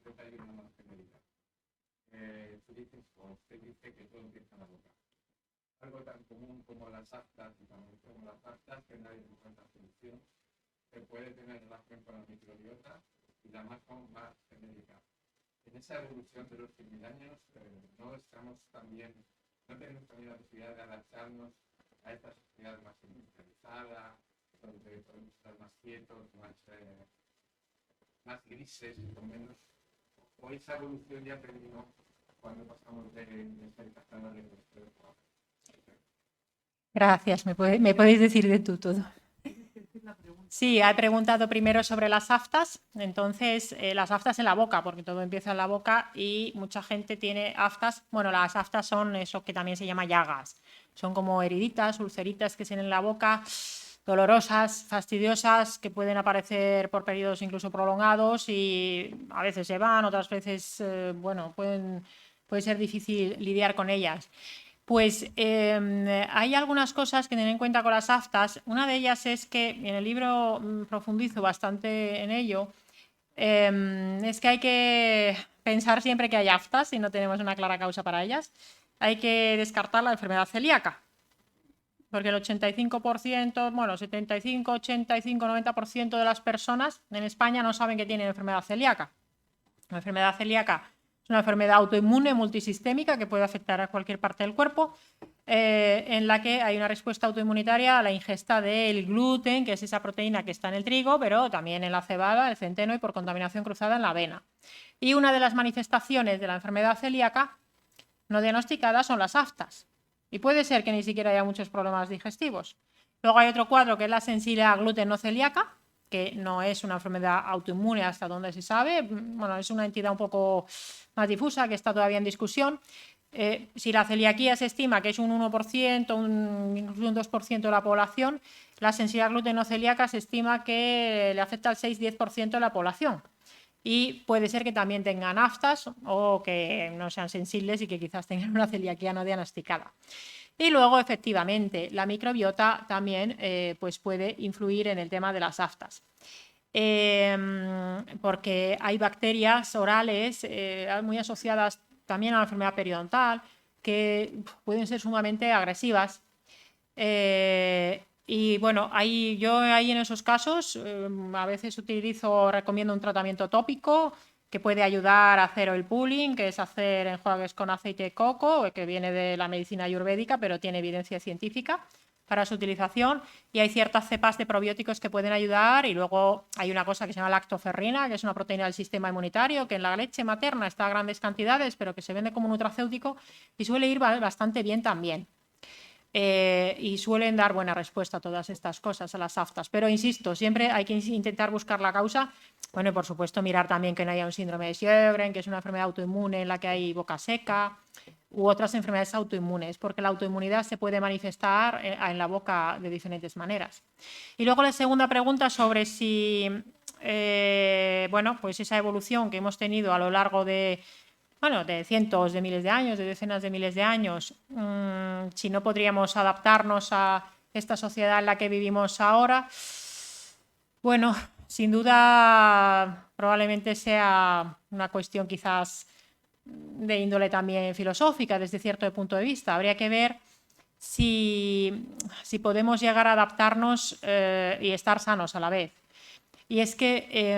C: usted hay una más genérica. Usted dice que todo empieza en la boca. Algo tan común como las aftas y también como las aftas, que nadie encuentra solución, que puede tener relación con la microbiota y la más genérica. En esa evolución de los 100.000 años, no tenemos también la necesidad de adaptarnos a esta sociedad más industrializada, donde podemos estar más quietos, más grises, con menos. O esa evolución ya terminó cuando pasamos de ser cazadas de nuestro.
B: Gracias, me podéis decir de tú todo. Sí, he preguntado primero sobre las aftas, entonces las aftas en la boca, porque todo empieza en la boca y mucha gente tiene aftas. Bueno, las aftas son eso que también se llama llagas, son como heriditas, ulceritas que tienen en la boca, dolorosas, fastidiosas, que pueden aparecer por periodos incluso prolongados y a veces se van, otras veces, bueno, puede ser difícil lidiar con ellas. Pues hay algunas cosas que tener en cuenta con las aftas. Una de ellas es que en el libro profundizo bastante en ello. Es que hay que pensar siempre que hay aftas y no tenemos una clara causa para ellas. Hay que descartar la enfermedad celíaca, porque el 85%, bueno, 75, 85, 90% de las personas en España no saben que tienen enfermedad celíaca. La enfermedad celíaca es una enfermedad autoinmune multisistémica que puede afectar a cualquier parte del cuerpo, en la que hay una respuesta autoinmunitaria a la ingesta del gluten, que es esa proteína que está en el trigo, pero también en la cebada, el centeno y por contaminación cruzada en la avena. Y una de las manifestaciones de la enfermedad celíaca no diagnosticada son las aftas. Y puede ser que ni siquiera haya muchos problemas digestivos. Luego hay otro cuadro que es la sensibilidad a gluten no celíaca, que no es una enfermedad autoinmune hasta donde se sabe. Bueno, es una entidad un poco más difusa que está todavía en discusión. Si la celiaquía se estima que es un 1%, incluso un 2% de la población, la sensibilidad a gluten no celíaca se estima que le afecta al 6-10% de la población. Y puede ser que también tengan aftas o que no sean sensibles y que quizás tengan una celiaquía no diagnosticada. Y luego, efectivamente, la microbiota también pues puede influir en el tema de las aftas. Porque hay bacterias orales muy asociadas también a la enfermedad periodontal que pueden ser sumamente agresivas. Y bueno, yo ahí en esos casos a veces recomiendo un tratamiento tópico que puede ayudar a hacer oil pulling, que es hacer enjuagues con aceite de coco, que viene de la medicina ayurvédica, pero tiene evidencia científica para su utilización. Y hay ciertas cepas de probióticos que pueden ayudar. Y luego hay una cosa que se llama lactoferrina, que es una proteína del sistema inmunitario, que en la leche materna está a grandes cantidades, pero que se vende como nutracéutico y suele ir bastante bien también. Y suelen dar buena respuesta a todas estas cosas, a las aftas. Pero insisto, siempre hay que intentar buscar la causa. Bueno, y por supuesto mirar también que no haya un síndrome de Sjögren, que es una enfermedad autoinmune en la que hay boca seca, u otras enfermedades autoinmunes, porque la autoinmunidad se puede manifestar en la boca de diferentes maneras. Y luego la segunda pregunta sobre si, bueno, pues esa evolución que hemos tenido a lo largo de cientos de miles de años, de decenas de miles de años, si no podríamos adaptarnos a esta sociedad en la que vivimos ahora. Bueno, sin duda probablemente sea una cuestión quizás de índole también filosófica desde cierto punto de vista. Habría que ver si podemos llegar a adaptarnos y estar sanos a la vez. Y es que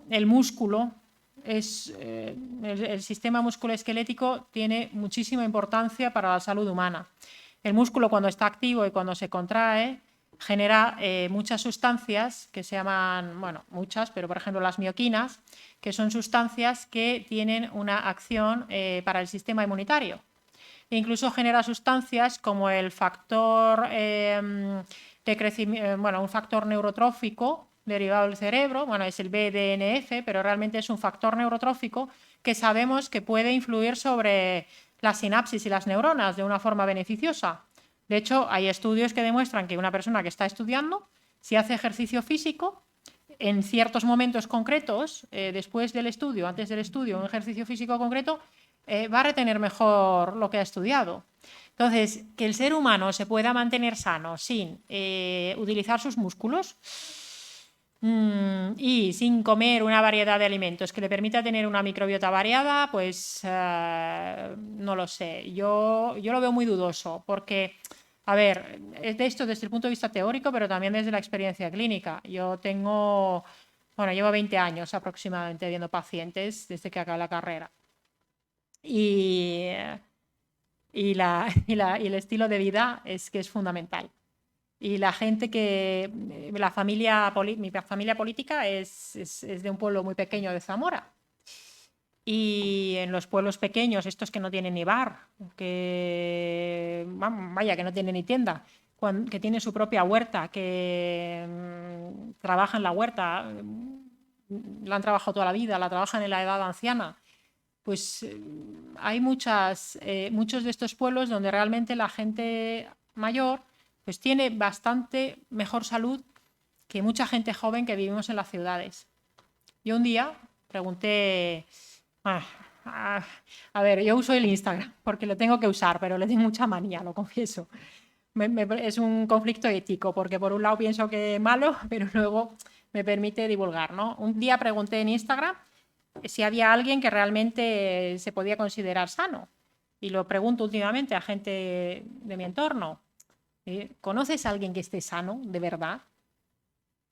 B: el músculo, el sistema musculoesquelético tiene muchísima importancia para la salud humana. El músculo, cuando está activo y cuando se contrae, genera muchas sustancias que se llaman, bueno, muchas, pero por ejemplo las mioquinas, que son sustancias que tienen una acción para el sistema inmunitario. E incluso genera sustancias como el factor de crecimiento, un factor neurotrófico derivado del cerebro, es el BDNF, pero realmente es un factor neurotrófico que sabemos que puede influir sobre la sinapsis y las neuronas de una forma beneficiosa. De hecho, hay estudios que demuestran que una persona que está estudiando, si hace ejercicio físico, en ciertos momentos concretos, después del estudio, antes del estudio, un ejercicio físico concreto, va a retener mejor lo que ha estudiado. Entonces, que el ser humano se pueda mantener sano sin utilizar sus músculos, Y sin comer una variedad de alimentos que le permita tener una microbiota variada, pues no lo sé. Yo lo veo muy dudoso porque, a ver, es de esto desde el punto de vista teórico, pero también desde la experiencia clínica. Yo tengo, bueno, llevo 20 años aproximadamente viendo pacientes desde que acabé la carrera. Y el estilo de vida es que es fundamental. Y la gente que, mi familia política es de un pueblo muy pequeño de Zamora. Y en los pueblos pequeños, estos que no tienen ni bar, que vaya, que no tienen ni tienda, que tienen su propia huerta, que trabajan la huerta, la han trabajado toda la vida, la trabajan en la edad anciana, pues hay muchos de estos pueblos donde realmente la gente mayor pues tiene bastante mejor salud que mucha gente joven que vivimos en las ciudades. Yo un día pregunté, a ver, yo uso el Instagram porque lo tengo que usar, pero le tengo mucha manía, lo confieso. Es un conflicto ético porque por un lado pienso que es malo, pero luego me permite divulgar, ¿no? Un día pregunté en Instagram si había alguien que realmente se podía considerar sano. Y lo pregunto últimamente a gente de mi entorno. ¿Conoces a alguien que esté sano, de verdad?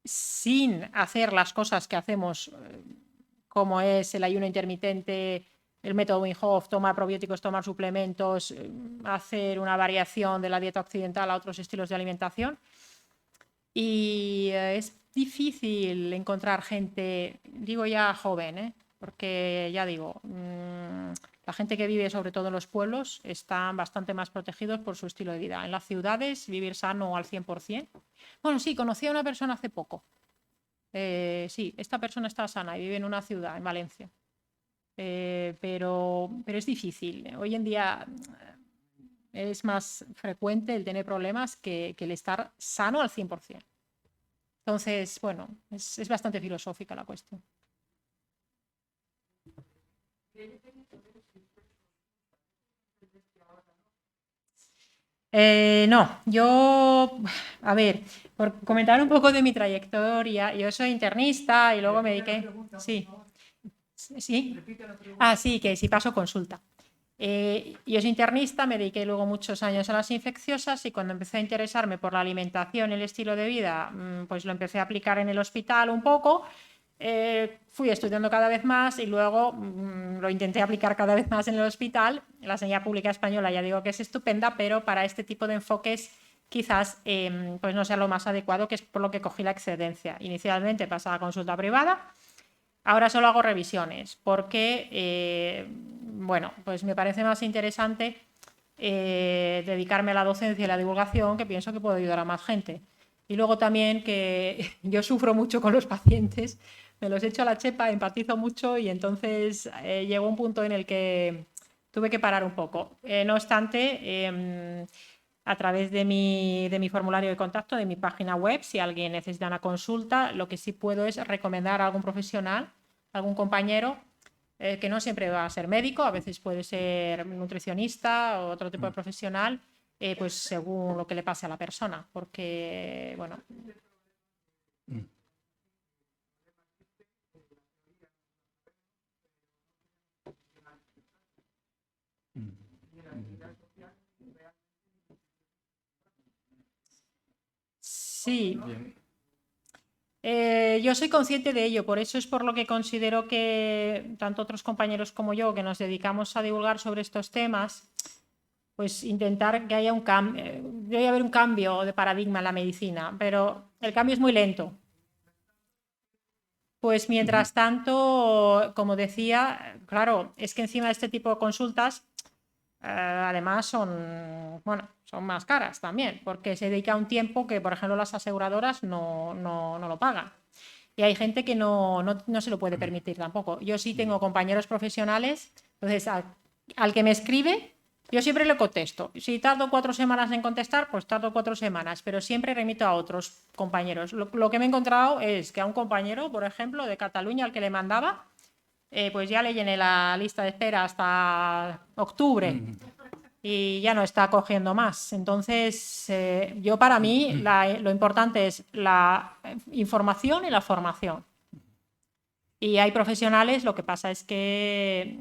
B: Sin hacer las cosas que hacemos, como es el ayuno intermitente, el método Wim Hof, tomar probióticos, tomar suplementos, hacer una variación de la dieta occidental a otros estilos de alimentación. Y es difícil encontrar gente, digo ya joven, porque ya digo, la gente que vive sobre todo en los pueblos están bastante más protegidos por su estilo de vida. En las ciudades, vivir sano al 100%. Bueno, sí, conocí a una persona hace poco. Sí, esta persona está sana y vive en una ciudad, en Valencia. Pero es difícil. Hoy en día es más frecuente el tener problemas que el estar sano al 100%. Entonces, bueno, es bastante filosófica la cuestión. No, yo, a ver, por comentar un poco de mi trayectoria, yo soy internista y luego me dediqué. Sí, sí. Ah, sí, que sí paso consulta. Yo soy internista, me dediqué luego muchos años a las infecciosas y cuando empecé a interesarme por la alimentación y el estilo de vida, pues lo empecé a aplicar en el hospital un poco. Fui estudiando cada vez más y luego lo intenté aplicar cada vez más en el hospital. La sanidad pública española ya digo que es estupenda, pero para este tipo de enfoques quizás pues no sea lo más adecuado, que es por lo que cogí la excedencia. Inicialmente pasaba a consulta privada, ahora solo hago revisiones porque, bueno, pues me parece más interesante dedicarme a la docencia y la divulgación, que pienso que puedo ayudar a más gente. Y luego también que yo sufro mucho con los pacientes, me los echo a la chepa, empatizo mucho y entonces llegó un punto en el que tuve que parar un poco. No obstante, a través de mi formulario de contacto, de mi página web, si alguien necesita una consulta, lo que sí puedo es recomendar a algún profesional, algún compañero, que no siempre va a ser médico, a veces puede ser nutricionista o otro tipo de profesional, pues según lo que le pase a la persona, porque, bueno. Sí. Yo soy consciente de ello, por eso es por lo que considero que tanto otros compañeros como yo que nos dedicamos a divulgar sobre estos temas, pues intentar que haya un cambio, debe haber un cambio de paradigma en la medicina, pero el cambio es muy lento. Pues mientras tanto, como decía, claro, es que encima de este tipo de consultas, además son más caras también, porque se dedica un tiempo que, por ejemplo, las aseguradoras no lo pagan. Y hay gente que no se lo puede permitir tampoco. Yo sí tengo compañeros profesionales, entonces al que me escribe, yo siempre le contesto. Si tardo 4 semanas en contestar, pues tardo 4 semanas, pero siempre remito a otros compañeros. Lo que me he encontrado es que a un compañero, por ejemplo, de Cataluña, al que le mandaba, pues ya le llené la lista de espera hasta octubre. y ya no está cogiendo más. Entonces, para mí lo importante es la información y la formación. Y hay profesionales, lo que pasa es que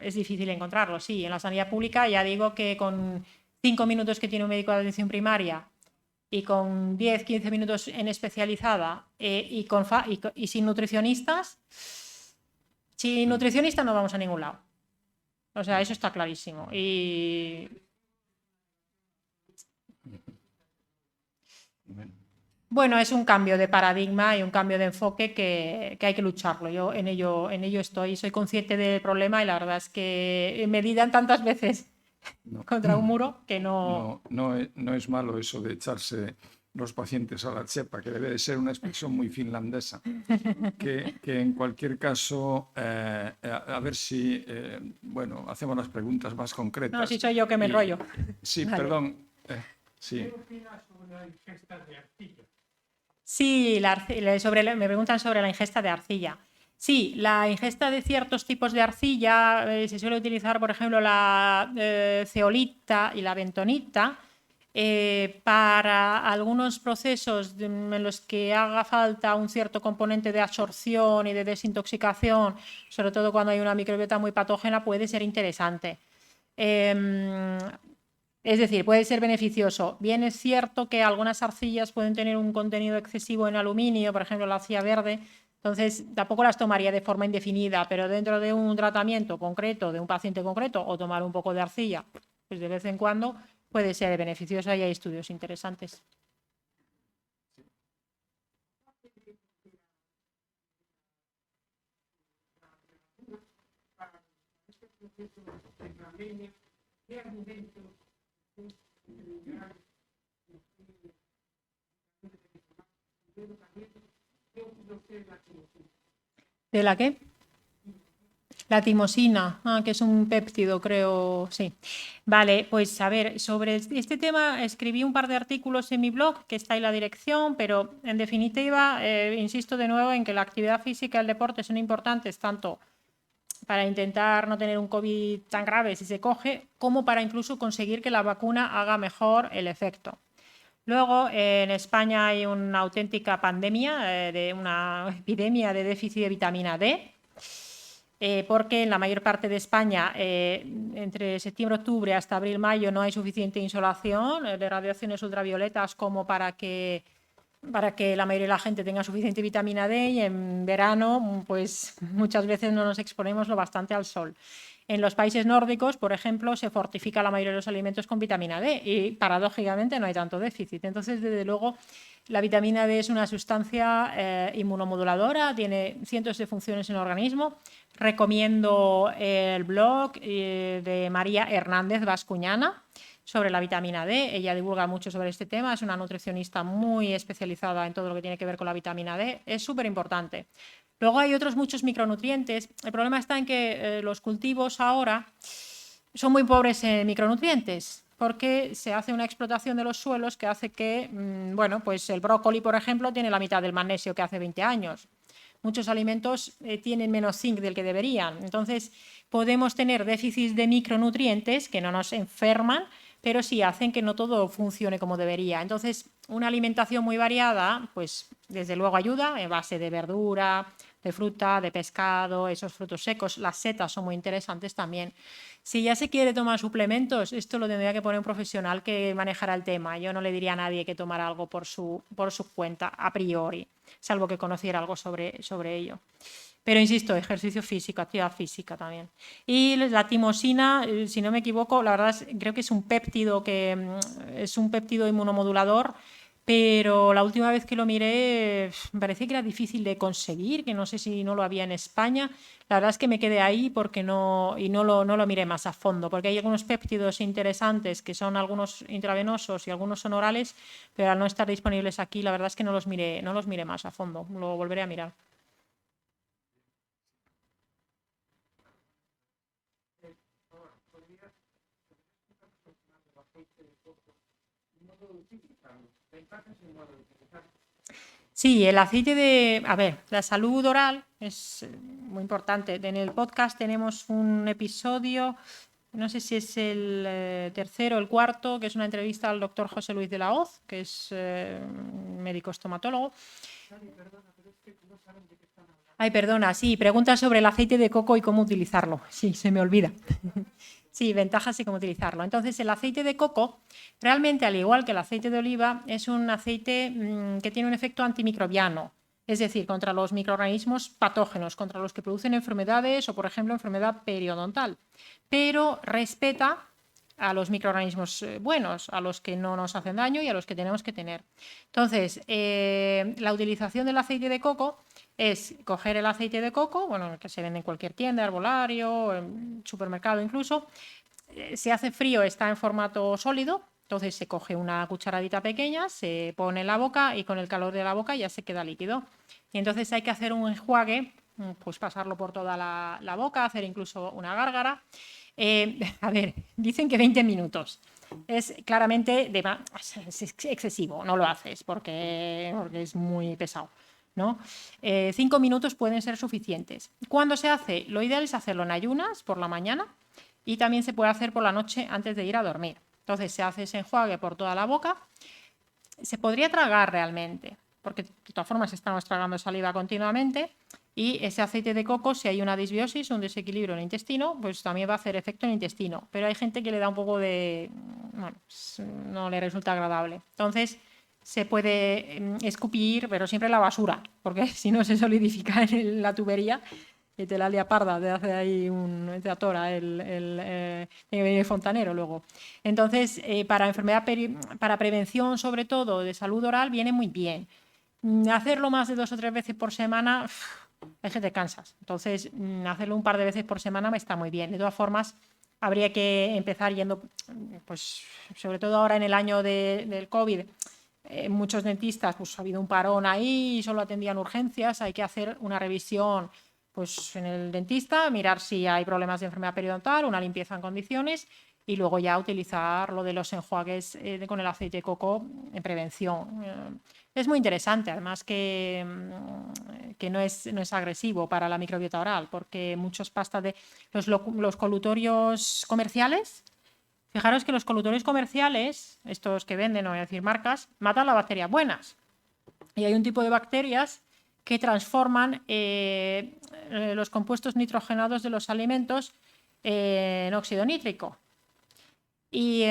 B: es difícil encontrarlos. Sí, en la sanidad pública ya digo que con 5 minutos que tiene un médico de atención primaria y con 10, 15 minutos en especializada y sin nutricionistas, sin nutricionistas no vamos a ningún lado. O sea, eso está clarísimo. Y bueno, es un cambio de paradigma y un cambio de enfoque que hay que lucharlo. Yo en ello estoy, soy consciente del problema y la verdad es que me dan tantas veces contra un muro que no...
A: No es malo eso de echarse los pacientes a la chepa, que debe de ser una expresión muy finlandesa, que en cualquier caso, a ver si, bueno, hacemos las preguntas más concretas.
B: No, si soy yo que me enrollo.
A: Sí,
B: Vale.
A: perdón. Sí.
C: ¿Qué opinas sobre la ingesta de arcilla?
B: Sí, me preguntan sobre la ingesta de arcilla. Sí, la ingesta de ciertos tipos de arcilla se suele utilizar, por ejemplo, la zeolita y la bentonita para algunos procesos en los que haga falta un cierto componente de absorción y de desintoxicación, sobre todo cuando hay una microbiota muy patógena, puede ser interesante. Es decir, puede ser beneficioso. Bien es cierto que algunas arcillas pueden tener un contenido excesivo en aluminio, por ejemplo la arcilla verde, entonces tampoco las tomaría de forma indefinida, pero dentro de un tratamiento concreto, de un paciente concreto, o tomar un poco de arcilla, pues de vez en cuando puede ser beneficioso y hay estudios interesantes. ¿De la qué? La timosina, que es un péptido, creo, sí. Vale, pues a ver, sobre este tema escribí un par de artículos en mi blog, que está ahí la dirección, pero en definitiva, insisto de nuevo en que la actividad física y el deporte son importantes tanto para intentar no tener un COVID tan grave si se coge, como para incluso conseguir que la vacuna haga mejor el efecto. Luego, en España hay una auténtica pandemia, una epidemia de déficit de vitamina D, porque en la mayor parte de España, entre septiembre-octubre hasta abril-mayo, no hay suficiente insolación de radiaciones ultravioletas como para que la mayoría de la gente tenga suficiente vitamina D, y en verano pues muchas veces no nos exponemos lo bastante al sol. En los países nórdicos, por ejemplo, se fortifica la mayoría de los alimentos con vitamina D y paradójicamente no hay tanto déficit. Entonces, desde luego, la vitamina D es una sustancia inmunomoduladora, tiene cientos de funciones en el organismo. Recomiendo el blog de María Hernández Bascuñana sobre la vitamina D. Ella divulga mucho sobre este tema, es una nutricionista muy especializada en todo lo que tiene que ver con la vitamina D. Es súper importante. Luego hay otros muchos micronutrientes. El problema está en que los cultivos ahora son muy pobres en micronutrientes, porque se hace una explotación de los suelos que hace que, bueno, pues el brócoli, por ejemplo, tiene la mitad del magnesio que hace 20 años. Muchos alimentos tienen menos zinc del que deberían. Entonces, podemos tener déficits de micronutrientes que no nos enferman, pero sí hacen que no todo funcione como debería. Entonces, una alimentación muy variada, pues desde luego ayuda, en base de verdura, de fruta, de pescado, esos frutos secos. Las setas son muy interesantes también. Si ya se quiere tomar suplementos, esto lo tendría que poner un profesional que manejara el tema. Yo no le diría a nadie que tomara algo por su cuenta, a priori, salvo que conociera algo sobre ello. Pero insisto, ejercicio físico, actividad física también. Y la timosina, si no me equivoco, la verdad creo que es un péptido inmunomodulador, pero la última vez que lo miré me parecía que era difícil de conseguir, que no sé si no lo había en España. La verdad es que me quedé ahí porque no lo miré más a fondo, porque hay algunos péptidos interesantes que son algunos intravenosos y algunos son orales, pero al no estar disponibles aquí, la verdad es que no los miré más a fondo. Lo volveré a mirar. Sí, el aceite de... A ver, la salud oral es muy importante. En el podcast tenemos un episodio no sé si es el tercero o el cuarto, que es una entrevista al doctor José Luis de la Hoz, que es médico estomatólogo. Ay, perdona, sí, pregunta sobre el aceite de coco y cómo utilizarlo. Sí, se me olvida. Sí, ventajas y cómo utilizarlo. Entonces, el aceite de coco, realmente, al igual que el aceite de oliva, es un aceite que tiene un efecto antimicrobiano, es decir, contra los microorganismos patógenos, contra los que producen enfermedades o, por ejemplo, enfermedad periodontal, pero respeta a los microorganismos buenos, a los que no nos hacen daño y a los que tenemos que tener. Entonces, la utilización del aceite de coco es coger el aceite de coco, bueno, que se vende en cualquier tienda, herbolario, en supermercado incluso. Si hace frío está en formato sólido, entonces se coge una cucharadita pequeña, se pone en la boca y con el calor de la boca ya se queda líquido. Y entonces hay que hacer un enjuague, pues pasarlo por toda la boca, hacer incluso una gárgara. A ver, dicen que 20 minutos. Es claramente es excesivo, no lo haces porque es muy pesado, ¿no? 5 minutos pueden ser suficientes. ¿Cuándo se hace? Lo ideal es hacerlo en ayunas por la mañana y también se puede hacer por la noche antes de ir a dormir. Entonces se hace ese enjuague por toda la boca. Se podría tragar realmente, porque de todas formas estamos tragando saliva continuamente y ese aceite de coco, si hay una disbiosis, un desequilibrio en el intestino, pues también va a hacer efecto en el intestino. Pero hay gente que le da un poco de... bueno, no le resulta agradable. Entonces se puede escupir, pero siempre en la basura, porque si no se solidifica en la tubería y te la lia parda, te hace ahí te atora el fontanero luego. Entonces, para enfermedad, para prevención sobre todo de salud oral viene muy bien. Hacerlo más de 2 o 3 veces por semana, es que te cansas. Entonces, hacerlo un par de veces por semana me está muy bien. De todas formas, habría que empezar yendo, pues sobre todo ahora en el año del COVID, muchos dentistas, pues ha habido un parón ahí y solo atendían urgencias. Hay que hacer una revisión pues en el dentista, mirar si hay problemas de enfermedad periodontal, una limpieza en condiciones y luego ya utilizar lo de los enjuagues con el aceite de coco en prevención. Es muy interesante, además que no es agresivo para la microbiota oral, porque muchos pastas de los colutorios comerciales, fijaros que los colutorios comerciales, estos que venden, no voy a decir marcas, matan las bacterias buenas. Y hay un tipo de bacterias que transforman los compuestos nitrogenados de los alimentos en óxido nítrico. Y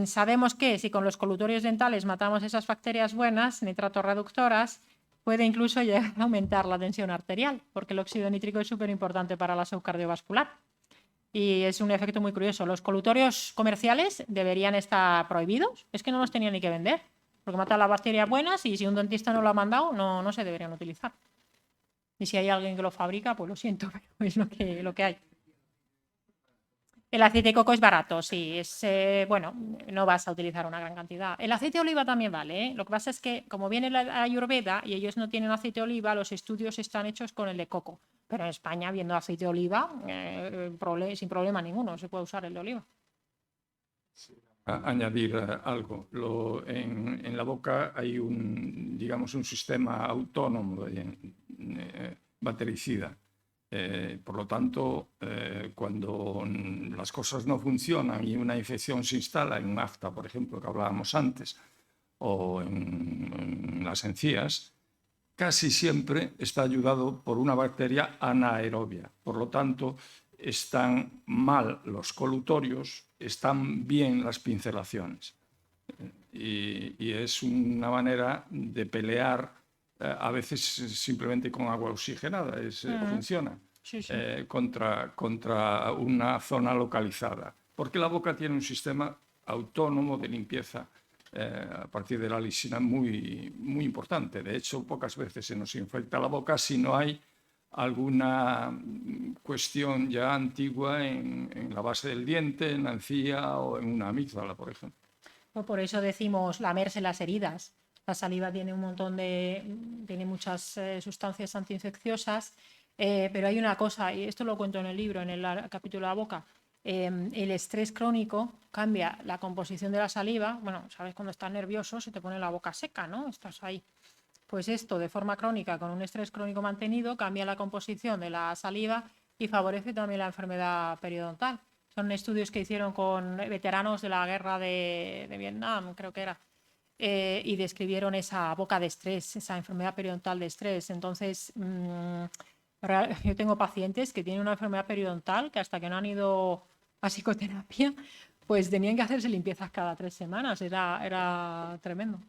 B: sabemos que si con los colutorios dentales matamos esas bacterias buenas, nitrato reductoras, puede incluso llegar a aumentar la tensión arterial, porque el óxido nítrico es súper importante para la salud cardiovascular. Y es un efecto muy curioso. Los colutorios comerciales deberían estar prohibidos. Es que no los tenían ni que vender, porque matan las bacterias buenas y si un dentista no lo ha mandado, no se deberían utilizar. Y si hay alguien que lo fabrica, pues lo siento, pero es lo que hay. El aceite de coco es barato, sí. Bueno, no vas a utilizar una gran cantidad. El aceite de oliva también vale, ¿eh? Lo que pasa es que, como viene la Ayurveda y ellos no tienen aceite de oliva, los estudios están hechos con el de coco. Pero en España, viendo aceite de oliva, sin problema ninguno, se puede usar el de oliva.
A: Añadir algo. En la boca hay digamos, un sistema autónomo bactericida. Por lo tanto, cuando las cosas no funcionan y una infección se instala en un afta, por ejemplo, que hablábamos antes, o en las encías, casi siempre está ayudado por una bacteria anaerobia. Por lo tanto, están mal los colutorios, están bien las pincelaciones. Y es una manera de pelear a veces simplemente con agua oxigenada, funciona,
B: sí.
A: contra una zona localizada. Porque la boca tiene un sistema autónomo de limpieza a partir de la lisina muy, muy importante. De hecho, pocas veces se nos infecta la boca si no hay alguna cuestión ya antigua en la base del diente, en la encía o en una amígdala, por ejemplo.
B: Por eso decimos lamerse las heridas. La saliva tiene tiene muchas sustancias antiinfecciosas, pero hay una cosa, y esto lo cuento en el libro, en el capítulo de la boca. El estrés crónico cambia la composición de la saliva. Bueno, sabes, cuando estás nervioso se te pone la boca seca, ¿no? Estás ahí. Pues esto, de forma crónica, con un estrés crónico mantenido, cambia la composición de la saliva y favorece también la enfermedad periodontal. Son estudios que hicieron con veteranos de la guerra de Vietnam, creo que era, y describieron esa boca de estrés, esa enfermedad periodontal de estrés. Entonces, yo tengo pacientes que tienen una enfermedad periodontal que hasta que no han ido a psicoterapia, pues tenían que hacerse limpiezas cada 3 semanas. Era tremendo.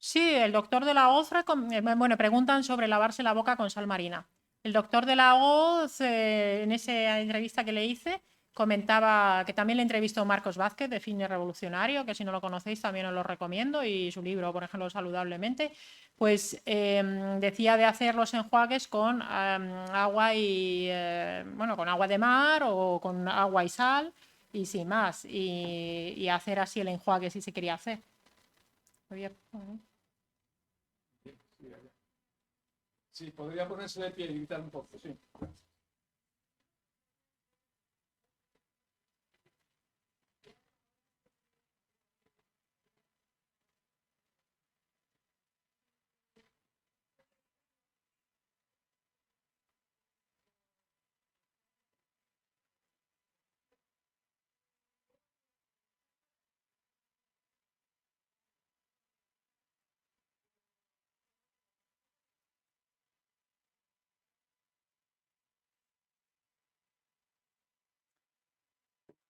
B: Sí, el doctor de la OZ, bueno, preguntan sobre lavarse la boca con sal marina. El doctor de la OZ, en esa entrevista que le hice, comentaba que también le entrevistó Marcos Vázquez de Fitness Revolucionario, que si no lo conocéis también os lo recomiendo, y su libro, por ejemplo, Saludablemente, pues decía de hacer los enjuagues con agua y, bueno, con agua de mar o con agua y sal y sin más, y hacer así el enjuague si se quería hacer.
A: Sí, podría ponerse de pie y gritar un poco, sí.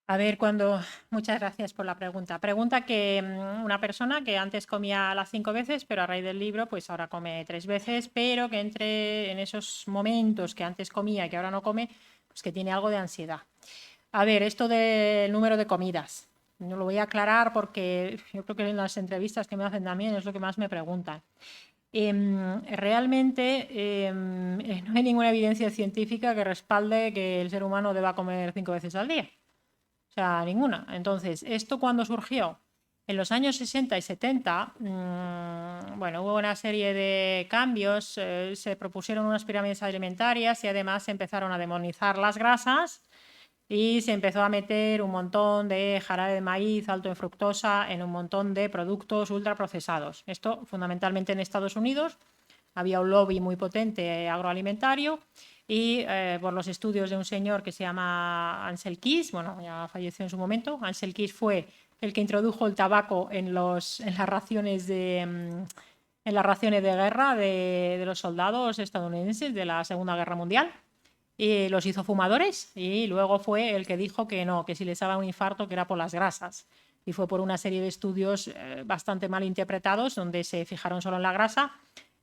B: A ver, muchas gracias por la pregunta. Pregunta que una persona que antes comía las 5 veces, pero a raíz del libro, pues ahora come 3 veces, pero que entre en esos momentos que antes comía y que ahora no come, pues que tiene algo de ansiedad. A ver, esto del número de comidas, no lo voy a aclarar porque yo creo que en las entrevistas que me hacen también es lo que más me preguntan. Realmente no hay ninguna evidencia científica que respalde que el ser humano deba comer 5 veces al día. O sea, ninguna. Entonces, ¿esto cuándo surgió? En los años 60 y 70, bueno, hubo una serie de cambios, se propusieron unas pirámides alimentarias y además se empezaron a demonizar las grasas y se empezó a meter un montón de jarabe de maíz alto en fructosa en un montón de productos ultraprocesados. Esto fundamentalmente en Estados Unidos. Había un lobby muy potente agroalimentario y por los estudios de un señor que se llama Ansel Keys, bueno, ya falleció en su momento. Ansel Keys fue el que introdujo el tabaco en las raciones de guerra de los soldados estadounidenses de la Segunda Guerra Mundial. Y los hizo fumadores y luego fue el que dijo que no, que si les daba un infarto que era por las grasas. Y fue por una serie de estudios bastante mal interpretados donde se fijaron solo en la grasa.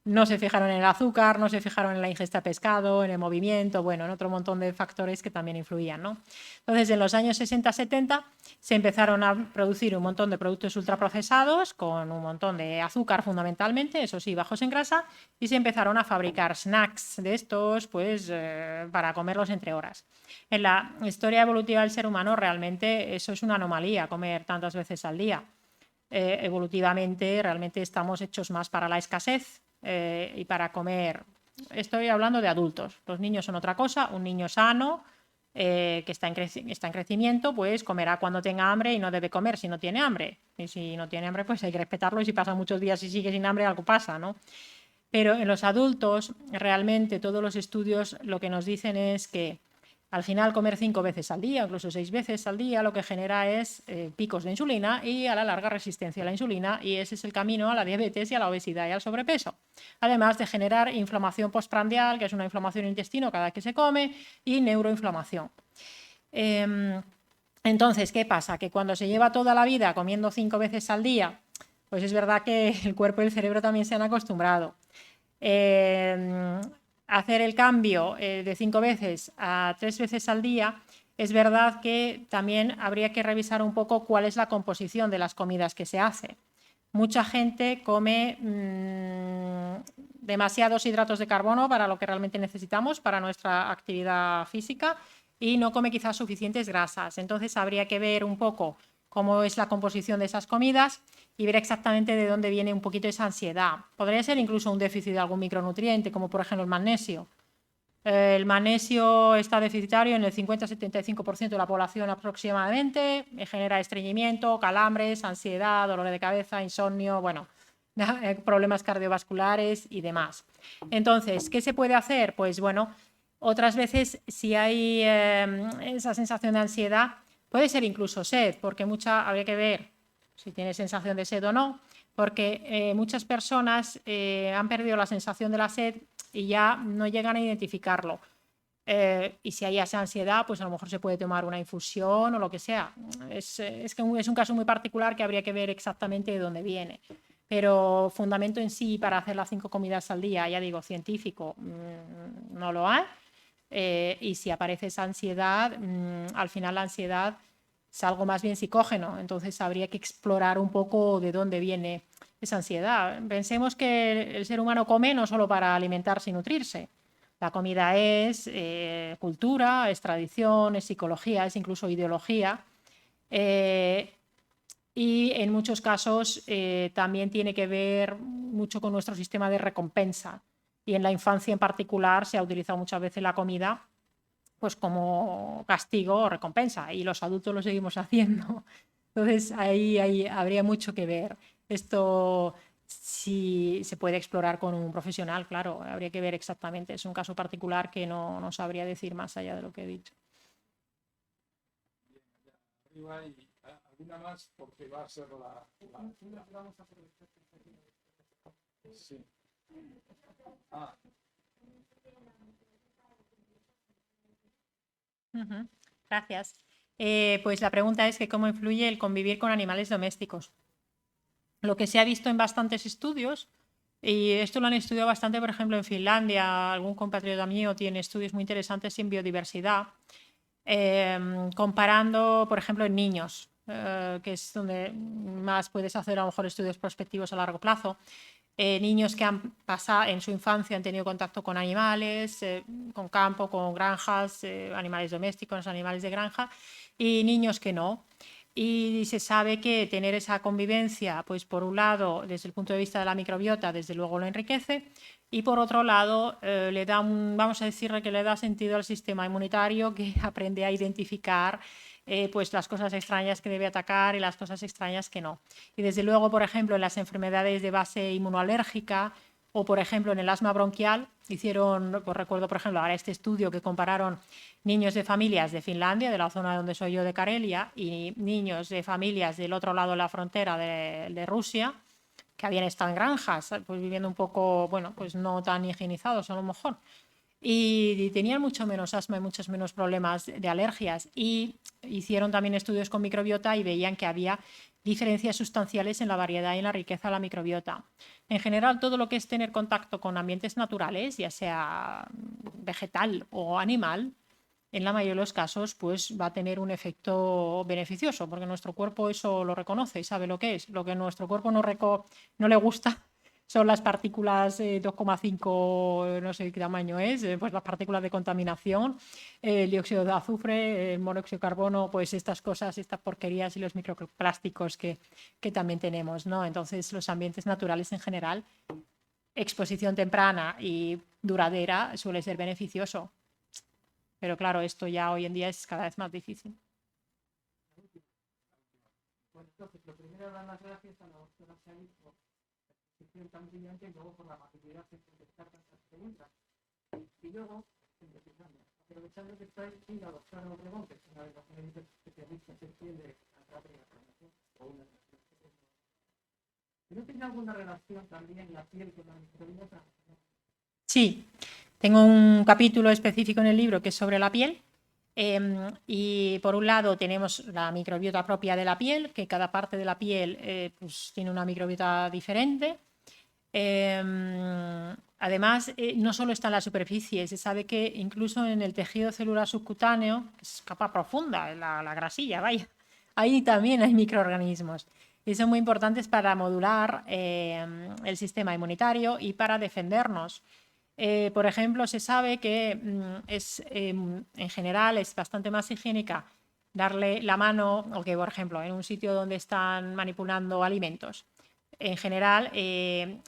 B: No se fijaron en el azúcar, no se fijaron en la ingesta de pescado, en el movimiento, bueno, en otro montón de factores que también influían, ¿no? Entonces, en los años 60-70 se empezaron a producir un montón de productos ultraprocesados con un montón de azúcar fundamentalmente, eso sí, bajos en grasa, y se empezaron a fabricar snacks de estos, pues, para comerlos entre horas. En la historia evolutiva del ser humano realmente eso es una anomalía, comer tantas veces al día. Evolutivamente realmente estamos hechos más para la escasez y para comer. Estoy hablando de adultos, los niños son otra cosa. Un niño sano que está en crecimiento pues comerá cuando tenga hambre y no debe comer si no tiene hambre, y si no tiene hambre pues hay que respetarlo, y si pasa muchos días y sigue sin hambre algo pasa, ¿no? Pero en los adultos realmente todos los estudios lo que nos dicen es que al final comer 5 veces al día, incluso 6 veces al día, lo que genera es picos de insulina y a la larga resistencia a la insulina, y ese es el camino a la diabetes y a la obesidad y al sobrepeso. Además de generar inflamación postprandial, que es una inflamación en el intestino cada vez que se come, y neuroinflamación. Entonces, ¿qué pasa? Que cuando se lleva toda la vida comiendo 5 veces al día, pues es verdad que el cuerpo y el cerebro también se han acostumbrado. Hacer el cambio de 5 veces a 3 veces al día, es verdad que también habría que revisar un poco cuál es la composición de las comidas que se hace. Mucha gente come demasiados hidratos de carbono para lo que realmente necesitamos para nuestra actividad física y no come quizás suficientes grasas. Entonces habría que ver un poco cómo es la composición de esas comidas y ver exactamente de dónde viene un poquito esa ansiedad. Podría ser incluso un déficit de algún micronutriente, como por ejemplo el magnesio. El magnesio está deficitario en el 50-75% de la población aproximadamente, genera estreñimiento, calambres, ansiedad, dolor de cabeza, insomnio, bueno, problemas cardiovasculares y demás. Entonces, ¿qué se puede hacer? Pues bueno, otras veces si hay esa sensación de ansiedad, puede ser incluso sed, porque habría que ver si tiene sensación de sed o no, porque muchas personas han perdido la sensación de la sed y ya no llegan a identificarlo. Y si hay esa ansiedad, pues a lo mejor se puede tomar una infusión o lo que sea. Es un caso muy particular que habría que ver exactamente de dónde viene. Pero fundamento en sí para hacer las 5 comidas al día, ya digo, científico, no lo hay. Y si aparece esa ansiedad, al final la ansiedad es algo más bien psicógeno, entonces habría que explorar un poco de dónde viene esa ansiedad. Pensemos que el ser humano come no solo para alimentarse y nutrirse. La comida es cultura, es tradición, es psicología, es incluso ideología. Y en muchos casos también tiene que ver mucho con nuestro sistema de recompensa. Y en la infancia en particular se ha utilizado muchas veces la comida pues como castigo o recompensa, y los adultos lo seguimos haciendo. Entonces ahí habría mucho que ver. Esto sí se puede explorar con un profesional, claro, habría que ver exactamente. Es un caso particular que no sabría decir más allá de lo que he dicho.
A: Arriba y alguna más porque va a ser Sí.
B: Gracias. Pues la pregunta es que cómo influye el convivir con animales domésticos. Lo que se ha visto en bastantes estudios, y esto lo han estudiado bastante, por ejemplo, en Finlandia, algún compatriota mío tiene estudios muy interesantes en biodiversidad, comparando, por ejemplo, en niños, que es donde más puedes hacer a lo mejor estudios prospectivos a largo plazo. Niños que han pasado en su infancia, han tenido contacto con animales, con campo, con granjas, animales domésticos, animales de granja, y niños que no. Y se sabe que tener esa convivencia, pues por un lado, desde el punto de vista de la microbiota, desde luego lo enriquece, y por otro lado, le da vamos a decirle que le da sentido al sistema inmunitario, que aprende a identificar pues las cosas extrañas que debe atacar y las cosas extrañas que no. Y desde luego, por ejemplo, en las enfermedades de base inmunoalérgica o, por ejemplo, en el asma bronquial, hicieron, pues recuerdo, por ejemplo, ahora este estudio que compararon niños de familias de Finlandia, de la zona donde soy yo, de Karelia, y niños de familias del otro lado de la frontera de Rusia, que habían estado en granjas, pues viviendo un poco, bueno, pues no tan higienizados a lo mejor. Y tenían mucho menos asma y muchos menos problemas de alergias. Y hicieron también estudios con microbiota y veían que había diferencias sustanciales en la variedad y en la riqueza de la microbiota. En general, todo lo que es tener contacto con ambientes naturales, ya sea vegetal o animal, en la mayoría de los casos pues va a tener un efecto beneficioso, porque nuestro cuerpo eso lo reconoce y sabe lo que es. Lo que nuestro cuerpo no le gusta son las partículas 2,5, no sé qué tamaño es, pues las partículas de contaminación, el dióxido de azufre, el monóxido de carbono, pues estas cosas, estas porquerías y los microplásticos que también tenemos, ¿no? Entonces los ambientes naturales en general, exposición temprana y duradera suele ser beneficioso. Pero claro, esto ya hoy en día es cada vez más difícil.
A: Bueno, entonces, lo primero, dar las gracias a la doctora Said por la exposición tan brillante y luego por la amabilidad de contestar tantas preguntas. Y luego, aprovechando que está aquí la doctora Obregón, que es una de las médicas especialistas en piel de la terapia y la formación, o una de las ¿no tiene alguna relación también la piel con la microbiota?
B: Sí, tengo un capítulo específico en el libro que es sobre la piel. Y por un lado tenemos la microbiota propia de la piel, que cada parte de la piel pues, tiene una microbiota diferente. Además, no solo está en la superficie, se sabe que incluso en el tejido celular subcutáneo, que es capa profunda, la grasilla, vaya, ahí también hay microorganismos. Y son muy importantes para modular el sistema inmunitario y para defendernos. Por ejemplo, se sabe que en general es bastante más higiénica darle la mano, o que, por ejemplo, en un sitio donde están manipulando alimentos. En general,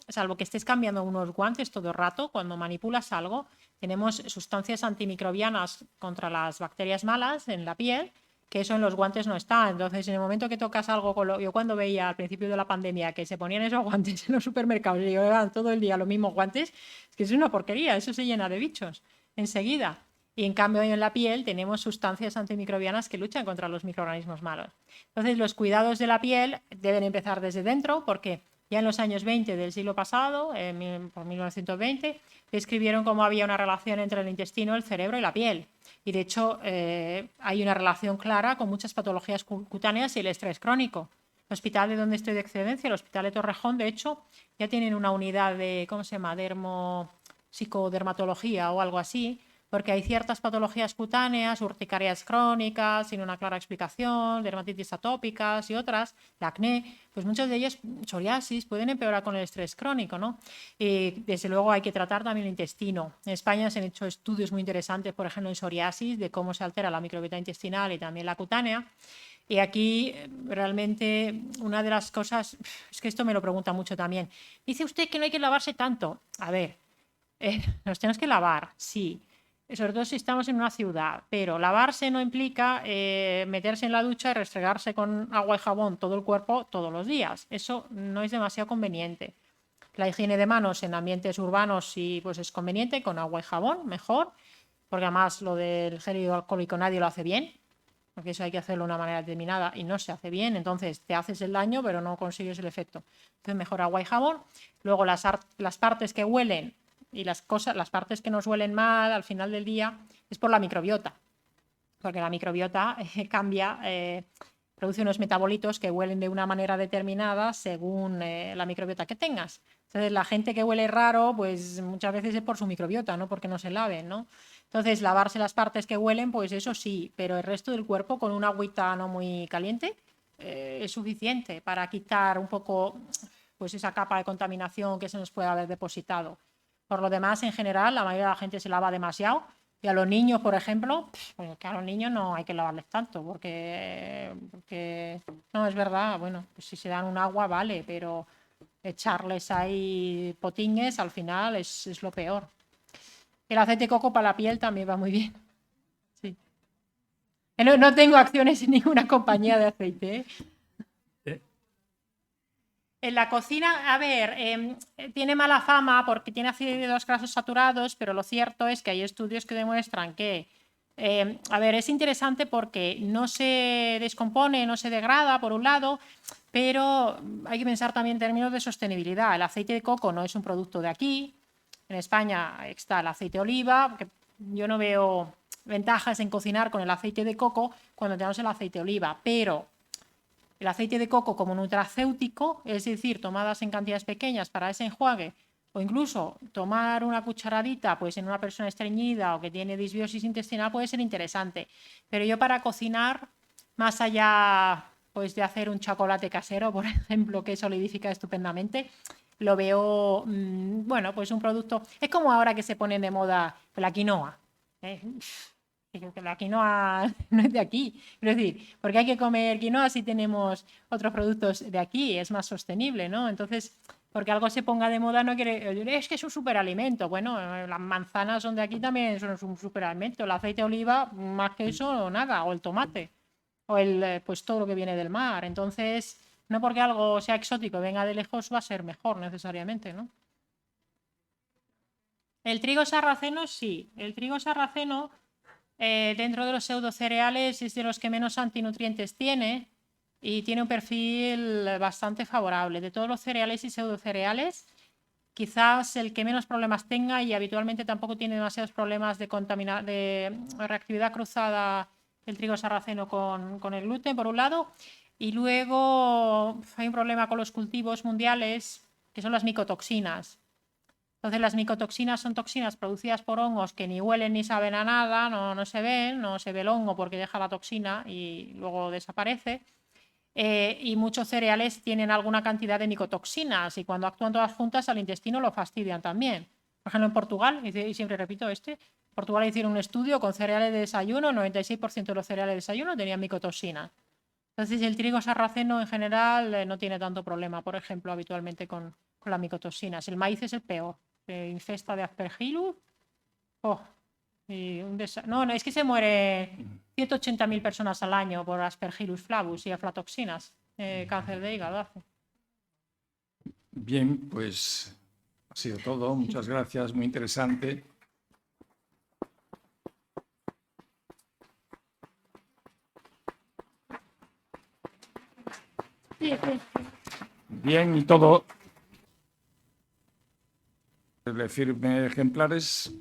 B: salvo que estés cambiando unos guantes todo el rato, cuando manipulas algo, tenemos sustancias antimicrobianas contra las bacterias malas en la piel que eso en los guantes no está. Entonces, en el momento que tocas algo yo cuando veía al principio de la pandemia que se ponían esos guantes en los supermercados y llevaban todo el día los mismos guantes, es que es una porquería, eso se llena de bichos enseguida. Y en cambio en la piel tenemos sustancias antimicrobianas que luchan contra los microorganismos malos. Entonces, los cuidados de la piel deben empezar desde dentro, porque ya en los años 20 del siglo pasado, por 1920, describieron cómo había una relación entre el intestino, el cerebro y la piel. Y de hecho hay una relación clara con muchas patologías cutáneas y el estrés crónico. El hospital de donde estoy de excedencia, el Hospital de Torrejón, de hecho, ya tienen una unidad de, ¿cómo se llama?, psicodermatología o algo así, porque hay ciertas patologías cutáneas, urticarias crónicas, sin una clara explicación, dermatitis atópicas y otras, el acné, pues muchas de ellas, psoriasis, pueden empeorar con el estrés crónico, ¿no? Y desde luego hay que tratar también el intestino. En España se han hecho estudios muy interesantes, por ejemplo, en psoriasis, de cómo se altera la microbiota intestinal y también la cutánea. Y aquí realmente una de las cosas, es que esto me lo pregunta mucho también, dice usted que no hay que lavarse tanto. A ver, nos tenemos que lavar, sí, sobre todo si estamos en una ciudad, pero lavarse no implica meterse en la ducha y restregarse con agua y jabón todo el cuerpo todos los días. Eso no es demasiado conveniente. La higiene de manos en ambientes urbanos sí pues es conveniente, con agua y jabón, mejor, porque además lo del gel hidroalcohólico nadie lo hace bien, porque eso hay que hacerlo de una manera determinada y no se hace bien, entonces te haces el daño pero no consigues el efecto. Entonces mejor agua y jabón. Luego las partes que huelen y las partes que nos huelen mal al final del día es por la microbiota, porque la microbiota cambia, produce unos metabolitos que huelen de una manera determinada según la microbiota que tengas. Entonces, la gente que huele raro, pues muchas veces es por su microbiota, no porque no se laven, ¿no? Entonces, lavarse las partes que huelen, pues eso sí, pero el resto del cuerpo con una agüita no muy caliente es suficiente para quitar un poco pues esa capa de contaminación que se nos puede haber depositado. Por lo demás, en general, la mayoría de la gente se lava demasiado. Y a los niños, por ejemplo, pues que a los niños no hay que lavarles tanto, porque no, es verdad, bueno, pues si se dan un agua, vale, pero echarles ahí potingues al final es lo peor. El aceite de coco para la piel también va muy bien. Sí. No tengo acciones en ninguna compañía de aceite, ¿eh? En la cocina, a ver, tiene mala fama porque tiene ácidos grasos saturados, pero lo cierto es que hay estudios que demuestran que, a ver, es interesante porque no se descompone, no se degrada, por un lado, pero hay que pensar también en términos de sostenibilidad. El aceite de coco no es un producto de aquí. En España está el aceite de oliva, que yo no veo ventajas en cocinar con el aceite de coco cuando tenemos el aceite de oliva, pero el aceite de coco como nutracéutico, es decir, tomadas en cantidades pequeñas para ese enjuague, o incluso tomar una cucharadita pues en una persona estreñida o que tiene disbiosis intestinal puede ser interesante. Pero yo para cocinar, más allá pues de hacer un chocolate casero, por ejemplo, que solidifica estupendamente, lo veo, bueno, pues un producto, es como ahora que se pone de moda la quinoa. Que la quinoa no es de aquí, es decir, porque hay que comer quinoa si tenemos otros productos de aquí, es más sostenible, ¿no? Entonces, porque algo se ponga de moda no quiere, es que es un superalimento. Bueno, las manzanas son de aquí también, son un superalimento, el aceite de oliva, más que eso, nada, o el tomate, o pues todo lo que viene del mar. Entonces, no porque algo sea exótico, venga de lejos, va a ser mejor necesariamente, ¿no? El trigo sarraceno, sí, el trigo sarraceno dentro de los pseudocereales es de los que menos antinutrientes tiene y tiene un perfil bastante favorable. De todos los cereales y pseudocereales, quizás el que menos problemas tenga y habitualmente tampoco tiene demasiados problemas de reactividad cruzada el trigo sarraceno con el gluten, por un lado. Y luego hay un problema con los cultivos mundiales, que son las micotoxinas. Entonces las micotoxinas son toxinas producidas por hongos que ni huelen ni saben a nada, no se ven, no se ve el hongo porque deja la toxina y luego desaparece. Y muchos cereales tienen alguna cantidad de micotoxinas y cuando actúan todas juntas al intestino lo fastidian también. Por ejemplo, en Portugal, y siempre repito en Portugal hicieron un estudio con cereales de desayuno, 96% de los cereales de desayuno tenían micotoxinas. Entonces el trigo sarraceno en general no tiene tanto problema, por ejemplo, habitualmente con las micotoxinas. El maíz es el peor. Infesta de Aspergillus, Y no, es que se mueren 180.000 personas al año por Aspergillus flavus y aflatoxinas, cáncer de hígado hace.
A: Bien, pues ha sido todo. Muchas gracias, muy interesante. Bien, y todo. Le firme ejemplares.